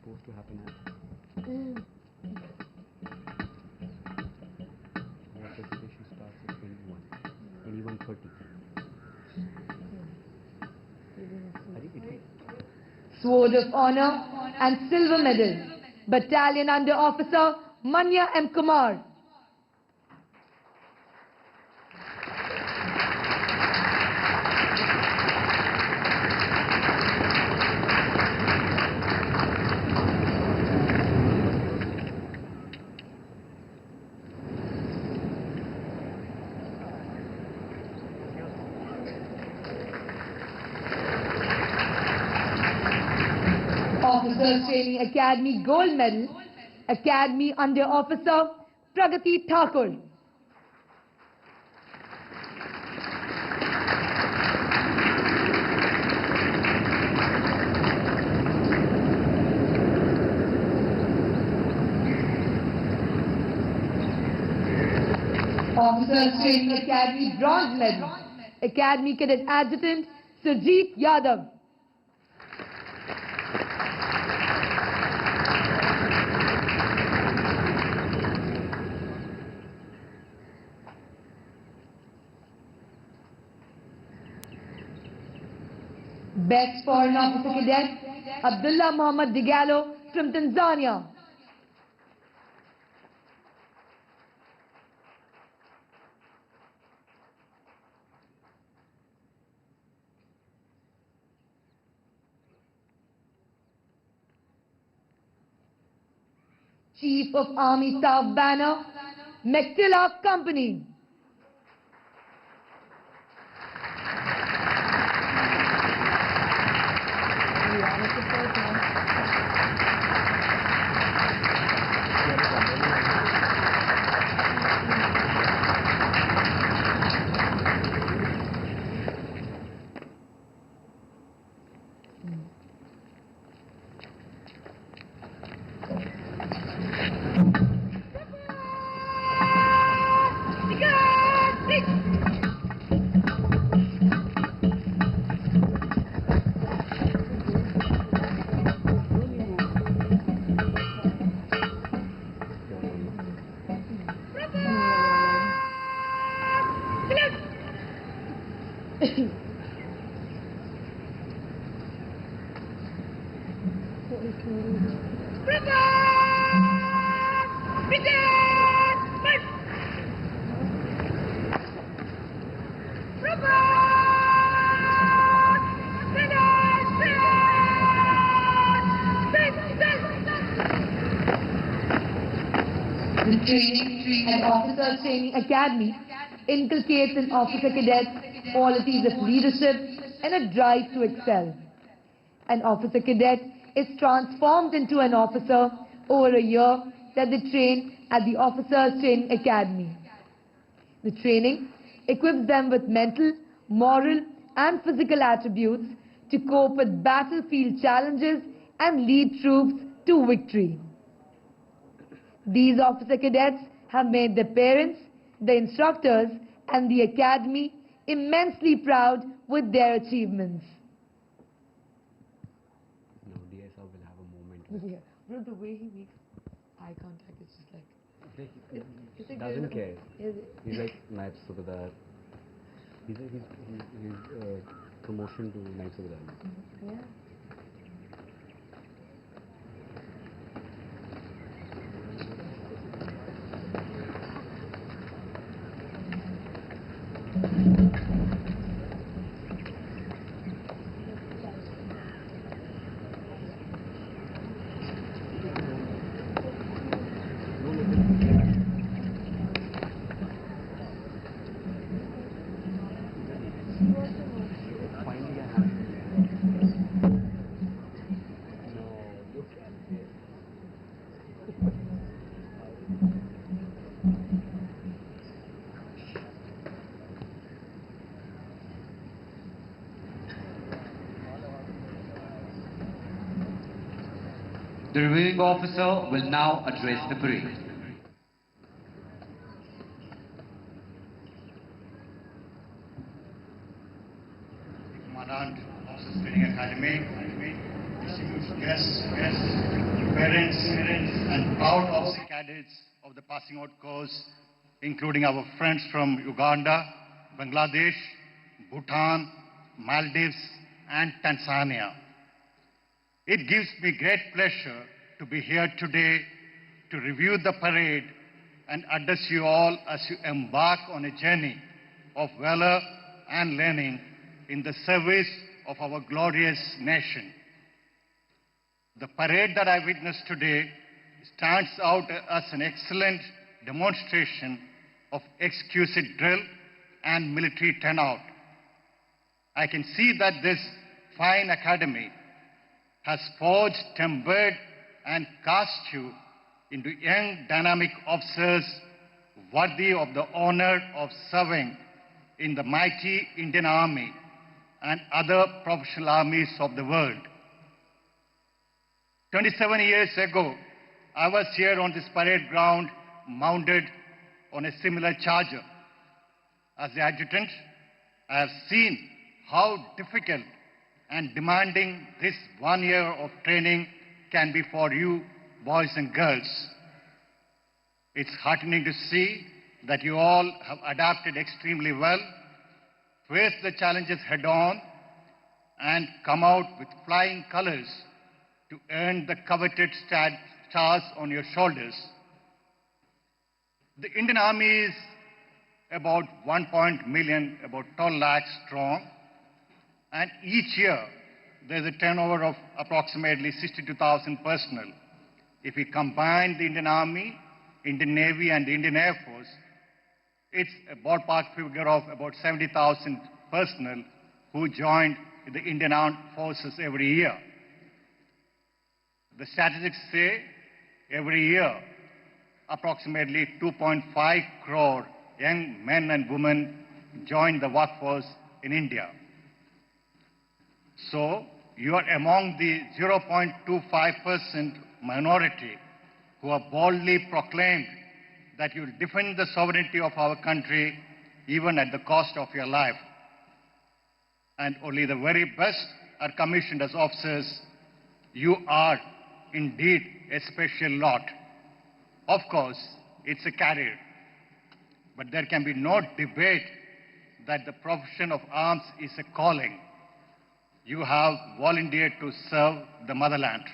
Supposed to happen at our presentation starts at 21:30. Sword of Honor and Silver Medal, Battalion Under Officer Manya M. Kumar. Officers Training Academy Gold Medal, Academy Under Officer Pragati Thakur. Officers Training Academy Bronze Medal, Academy Cadet Adjutant Surjeet Yadav. Best Foreign Officer Cadet, Abdullah Muhammad Digallo from Tanzania. Chief of Army Staff Banner, Mectila Company. The Training and Officer Training Academy inculcates in officer cadets qualities of leadership and a drive to excel. An officer cadet is transformed into an officer over a year that they train at the Officers Training Academy. The training equips them with mental, moral and physical attributes to cope with battlefield challenges and lead troops to victory. These officer cadets have made their parents, the instructors and the academy immensely proud with their achievements. Now DSR will have a moment. Yeah, bro, the way he makes eye contact is just like... He doesn't care. Is He's like Naib Subedar. He's promotion to Naib Subedar. Yeah. Finally, I have. No, look at this. The reviewing officer will now address the parade. parents and proud officer cadets of the passing out course, including our friends from Uganda, Bangladesh, Bhutan, Maldives, and Tanzania. It gives me great pleasure to be here today to review the parade and address you all as you embark on a journey of valor and learning in the service of our glorious nation. The parade that I witnessed today stands out as an excellent demonstration of exquisite drill and military turnout. I can see that this fine academy has forged, tempered, and cast you into young, dynamic officers worthy of the honor of serving in the mighty Indian Army and other professional armies of the world. 27 years ago, I was here on this parade ground mounted on a similar charger. As the adjutant, I have seen how difficult and demanding this 1 year of training can be for you, boys and girls. It's heartening to see that you all have adapted extremely well, faced the challenges head on, and come out with flying colors to earn the coveted stars on your shoulders. The Indian Army is about 1 million, about 12 lakhs strong, and each year there's a turnover of approximately 62,000 personnel. If we combine the Indian Army, Indian Navy, and the Indian Air Force, it's a ballpark figure of about 70,000 personnel who joined the Indian Armed Forces every year. The statistics say every year approximately 2.5 crore young men and women join the workforce in India. So you are among the 0.25% minority who have boldly proclaimed that you will defend the sovereignty of our country even at the cost of your life. And only the very best are commissioned as officers. You are indeed a special lot. Of course, it's a career, but there can be no debate that the profession of arms is a calling. You have volunteered to serve the motherland.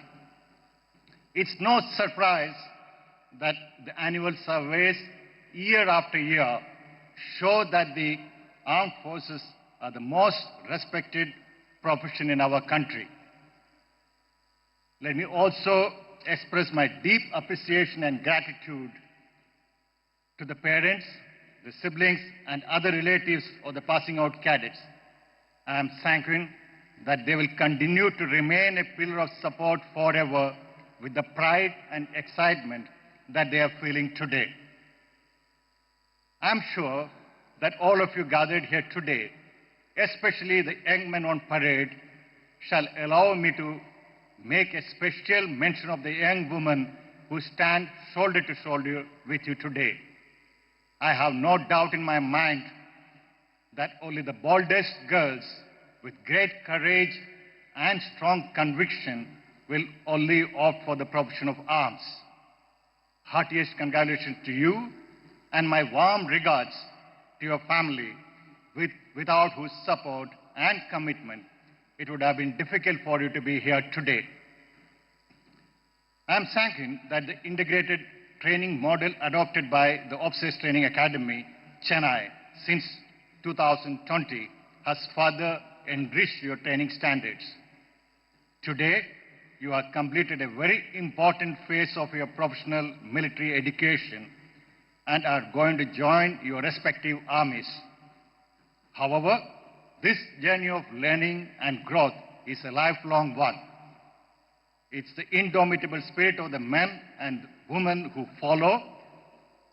It's no surprise that the annual surveys year after year show that the armed forces are the most respected profession in our country. Let me also express my deep appreciation and gratitude to the parents, the siblings, and other relatives of the passing out cadets. I am sanguine that they will continue to remain a pillar of support forever with the pride and excitement that they are feeling today. I am sure that all of you gathered here today, especially the young men on parade, shall allow me to make a special mention of the young women who stand shoulder to shoulder with you today. I have no doubt in my mind that only the boldest girls with great courage and strong conviction will only opt for the profession of arms. Heartiest congratulations to you and my warm regards to your family, without whose support and commitment it would have been difficult for you to be here today. I am sanguine that the integrated training model adopted by the Officers Training Academy, Chennai, since 2020 has further enriched your training standards. Today, you have completed a very important phase of your professional military education and are going to join your respective armies. However, this journey of learning and growth is a lifelong one. It's the indomitable spirit of the men and women who follow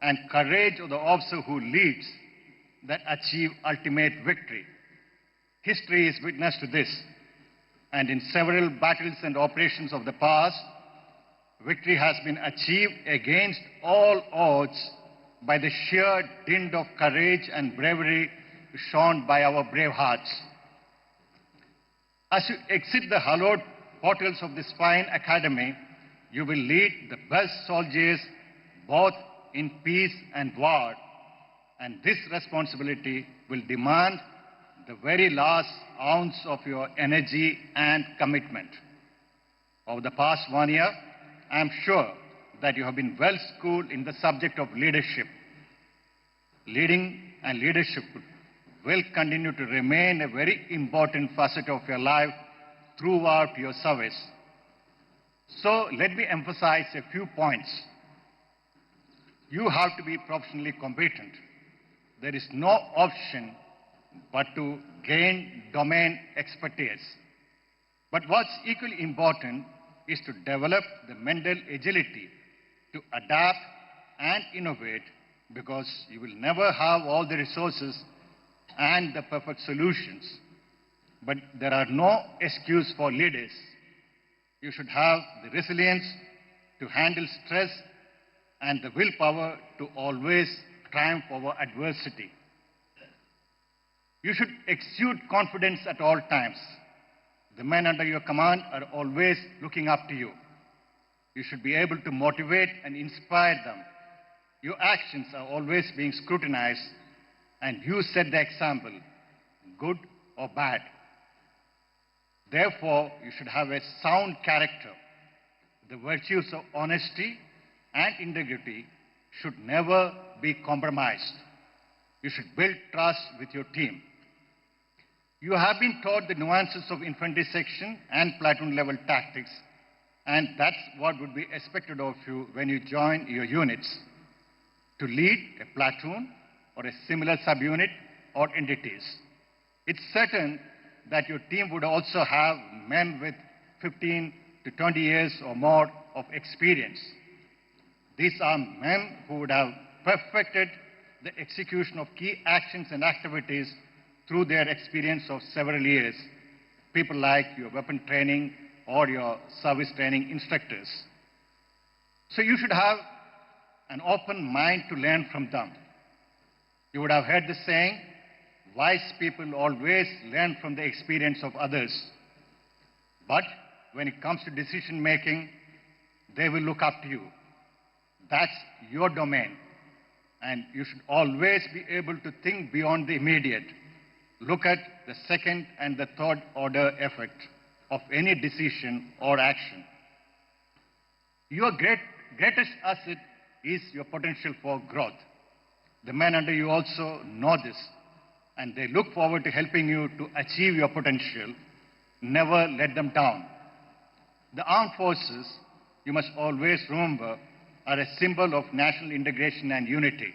and courage of the officer who leads that achieve ultimate victory. History is witness to this, and in several battles and operations of the past, victory has been achieved against all odds by the sheer dint of courage and bravery shown by our brave hearts. As you exit the hallowed portals of this fine academy, you will lead the best soldiers both in peace and war, and this responsibility will demand the very last ounce of your energy and commitment. Over the past 1 year, I am sure that you have been well schooled in the subject of leadership. Leading and leadership will continue to remain a very important facet of your life throughout your service. So let me emphasize a few points. You have to be professionally competent. There is no option but to gain domain expertise. But what's equally important is to develop the mental agility to adapt and innovate, because you will never have all the resources and the perfect solutions. But there are no excuse for leaders. You should have the resilience to handle stress and the willpower to always triumph over adversity. You should exude confidence at all times. The men under your command are always looking up to you. You should be able to motivate and inspire them. Your actions are always being scrutinized, and you set the example, good or bad. Therefore, you should have a sound character. The virtues of honesty and integrity should never be compromised. You should build trust with your team. You have been taught the nuances of infantry section and platoon level tactics, and that's what would be expected of you when you join your units, to lead a platoon or a similar subunit or entities. It's certain that your team would also have men with 15 to 20 years or more of experience. These are men who would have perfected the execution of key actions and activities through their experience of several years, people like your weapon training or your service training instructors. So you should have an open mind to learn from them. You would have heard the saying, wise people always learn from the experience of others. But when it comes to decision making, they will look up to you. That's your domain. And you should always be able to think beyond the immediate. Look at the second and the third order effect of any decision or action. Your greatest asset is your potential for growth. The men under you also know this, and they look forward to helping you to achieve your potential. Never let them down. The armed forces, you must always remember, are a symbol of national integration and unity.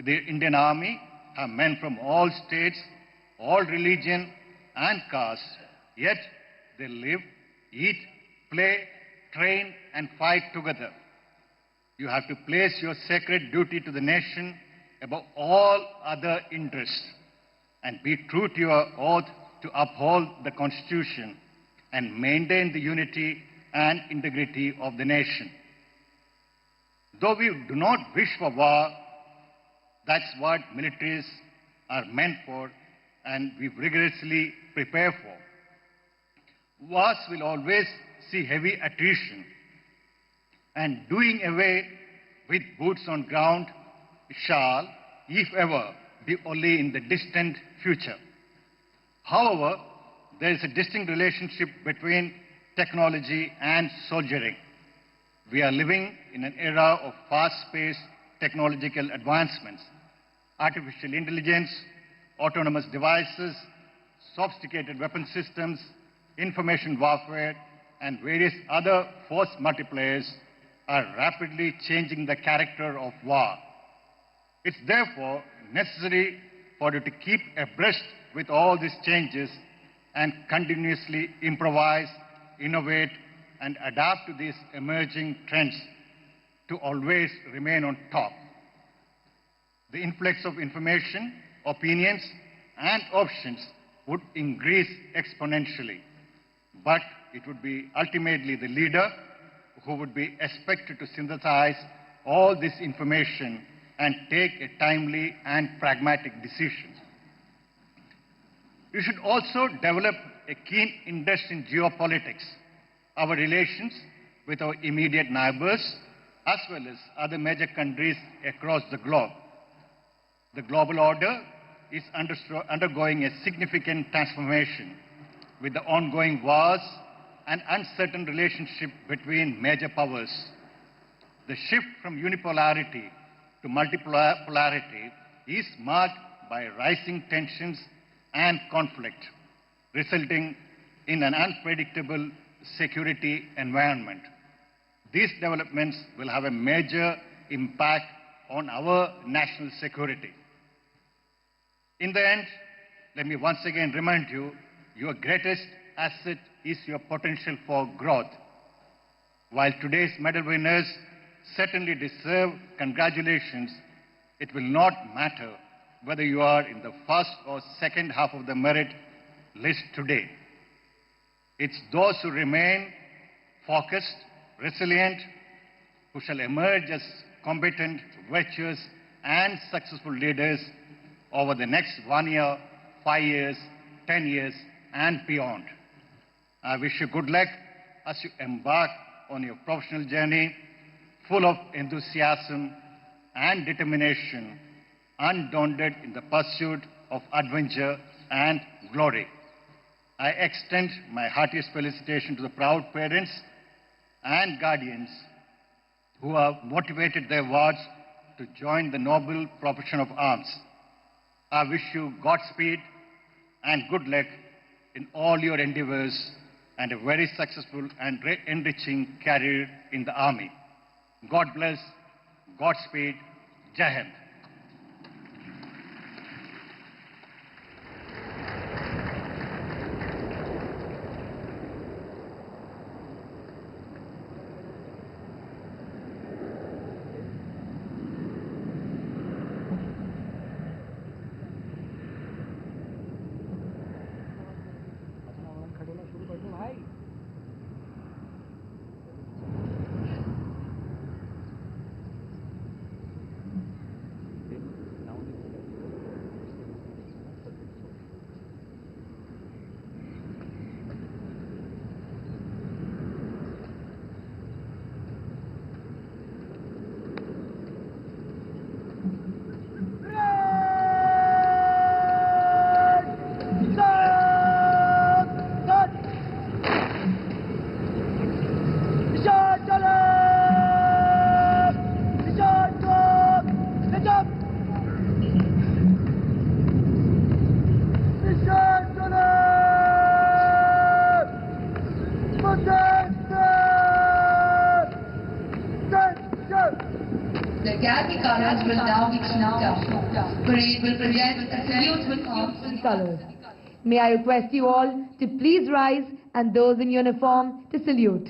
The Indian Army have men from all states, all religion and caste, yet they live, eat, play, train and fight together. You have to place your sacred duty to the nation above all other interests and be true to your oath to uphold the Constitution and maintain the unity and integrity of the nation. Though we do not wish for war, that's what militaries are meant for, and we rigorously prepare for. Wars will always see heavy attrition, and doing away with boots on ground shall, if ever, be only in the distant future. However, there is a distinct relationship between technology and soldiering. We are living in an era of fast-paced technological advancements. Artificial intelligence, autonomous devices, sophisticated weapon systems, information warfare, and various other force multipliers are rapidly changing the character of war. It's therefore necessary for you to keep abreast with all these changes and continuously improvise, innovate, and adapt to these emerging trends to always remain on top. The influx of information, opinions, and options would increase exponentially, but it would be ultimately the leader who would be expected to synthesize all this information and take a timely and pragmatic decision. You should also develop a keen interest in geopolitics, our relations with our immediate neighbors as well as other major countries across the globe. The global order is undergoing a significant transformation with the ongoing wars and uncertain relationship between major powers. The shift from unipolarity to multipolarity is marked by rising tensions and conflict, resulting in an unpredictable security environment. These developments will have a major impact on our national security. In the end, let me once again remind you, your greatest asset is your potential for growth. While today's medal winners certainly deserve congratulations, it will not matter whether you are in the first or second half of the merit list today. It's those who remain focused, resilient, who shall emerge as competent, virtuous, and successful leaders over the next 1 year, 5 years, 10 years, and beyond. I wish you good luck as you embark on your professional journey, full of enthusiasm and determination, undaunted in the pursuit of adventure and glory. I extend my heartiest felicitation to the proud parents and guardians who have motivated their wards to join the noble profession of arms. I wish you Godspeed and good luck in all your endeavors and a very successful and enriching career in the Army. God bless, Godspeed, Jai Hind. The Academy colors will now be shown down. Parade will present a salute with arms and Colors. May I request you all to please rise and those in uniform to salute.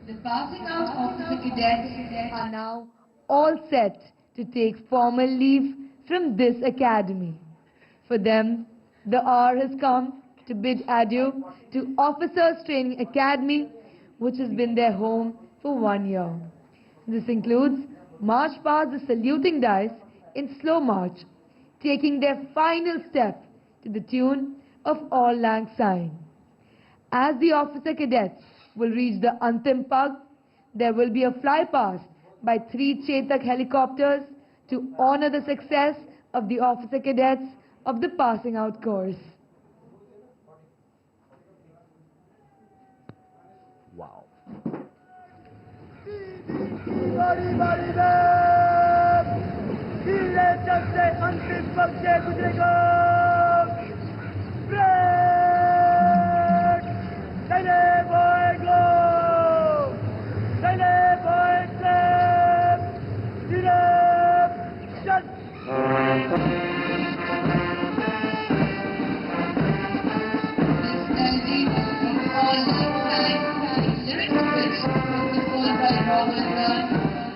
The passing out officer cadets Are now all set to take formal leave from this academy. For them, the hour has come to bid adieu to Officers Training Academy, which has been their home for 1 year. This includes march past the saluting dais in slow march, taking their final step to the tune of All Lang Syne. As the officer cadets will reach the Antim Pag, there will be a flypast by 3 Chetak helicopters to honor the success of the officer cadets of the passing out course. Wow.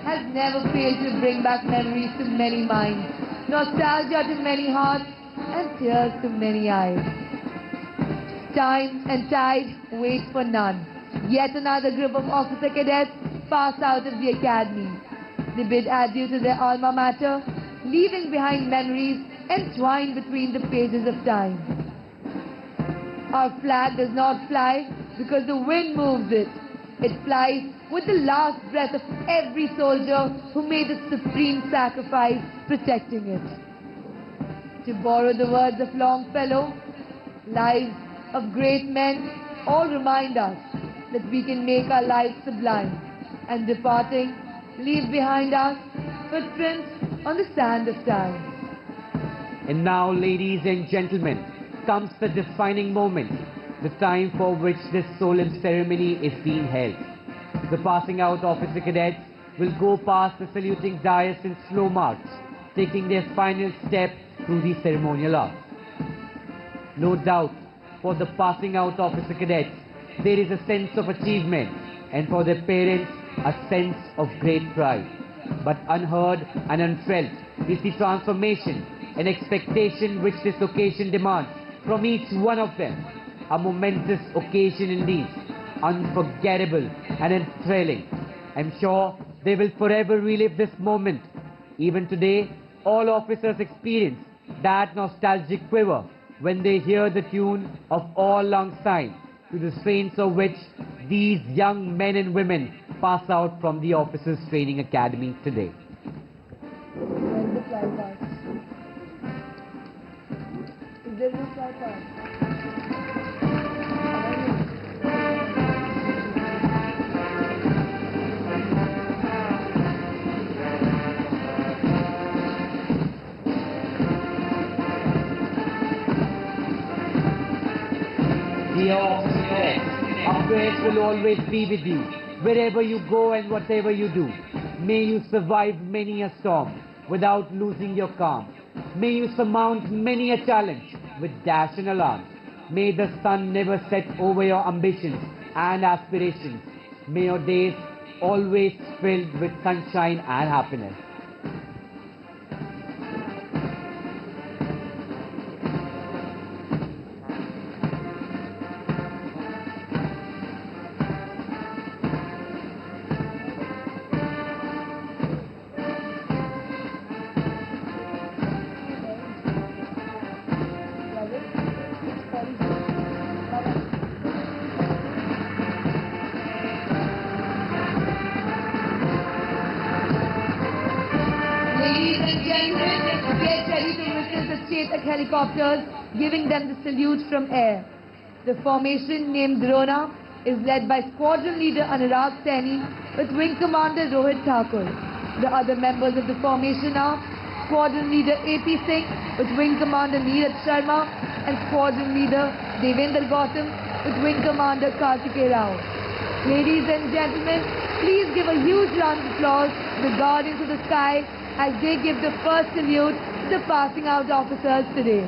Has never failed to bring back memories to many minds, nostalgia to many hearts, and tears to many eyes. Time and tide wait for none. Yet another group of officer cadets pass out of the academy. They bid adieu to their alma mater, leaving behind memories entwined between the pages of time. Our flag does not fly because the wind moves it. It flies with the last breath of every soldier who made the supreme sacrifice protecting it. To borrow the words of Longfellow, lives of great men all remind us that we can make our lives sublime, and departing, leave behind us footprints on the sand of time. And now, ladies and gentlemen, comes the defining moment, the time for which this solemn ceremony is being held. The passing out officer cadets will go past the saluting dais in slow march, taking their final step through the ceremonial arch. No doubt, for the passing out officer cadets, there is a sense of achievement, and for their parents, a sense of great pride. But unheard and unfelt is the transformation and expectation which this occasion demands from each one of them. a momentous occasion indeed, unforgettable and thrilling. I'm sure they will forever relive this moment. Even today, all officers experience that nostalgic quiver when they hear the tune of All Lang Syne, to the strains of which these young men and women pass out from the Officers Training Academy today. When the fly past. Is there no fly past? Dear officers, our prayers will always be with you, wherever you go and whatever you do. May you survive many a storm without losing your calm. May you surmount many a challenge with dash and alarm. May the sun never set over your ambitions and aspirations. May your days always filled with sunshine and happiness. Ladies and gentlemen, Get ready to witness the Chetak helicopters giving them the salute from air. The formation named Drona is led by Squadron Leader Anurag Saini with Wing Commander Rohit Thakur. The other members of the formation are Squadron Leader AP Singh with Wing Commander Neeraj Sharma and Squadron Leader Devendra Gautam with Wing Commander Kartikeya Rao. Ladies and gentlemen, please give a huge round of applause to the Guardians of the Sky as they give the first salute to the passing out officers today.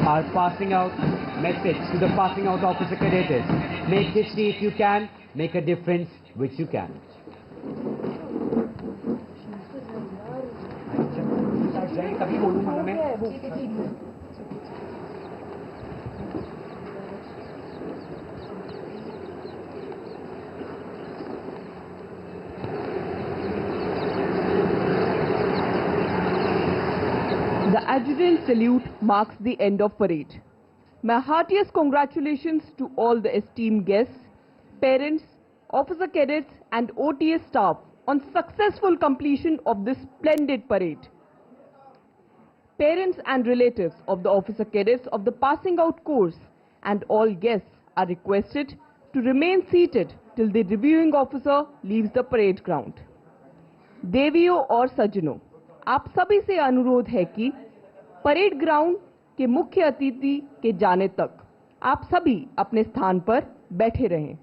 Our passing out message to the passing out officer cadets is: make history if you can, make a difference which you can. The adjutant salute marks the end of parade. My heartiest congratulations to all the esteemed guests, parents, officer cadets and OTA staff on successful completion of this splendid parade. Parents and relatives of the officer cadets of the passing out course and all guests are requested to remain seated till the reviewing officer leaves the parade ground. देवियों और सज्जनों, आप सभी से अनुरोध है कि parade ground के मुख्य अतिथि के जाने तक आप सभी अपने स्थान पर बैठे रहें।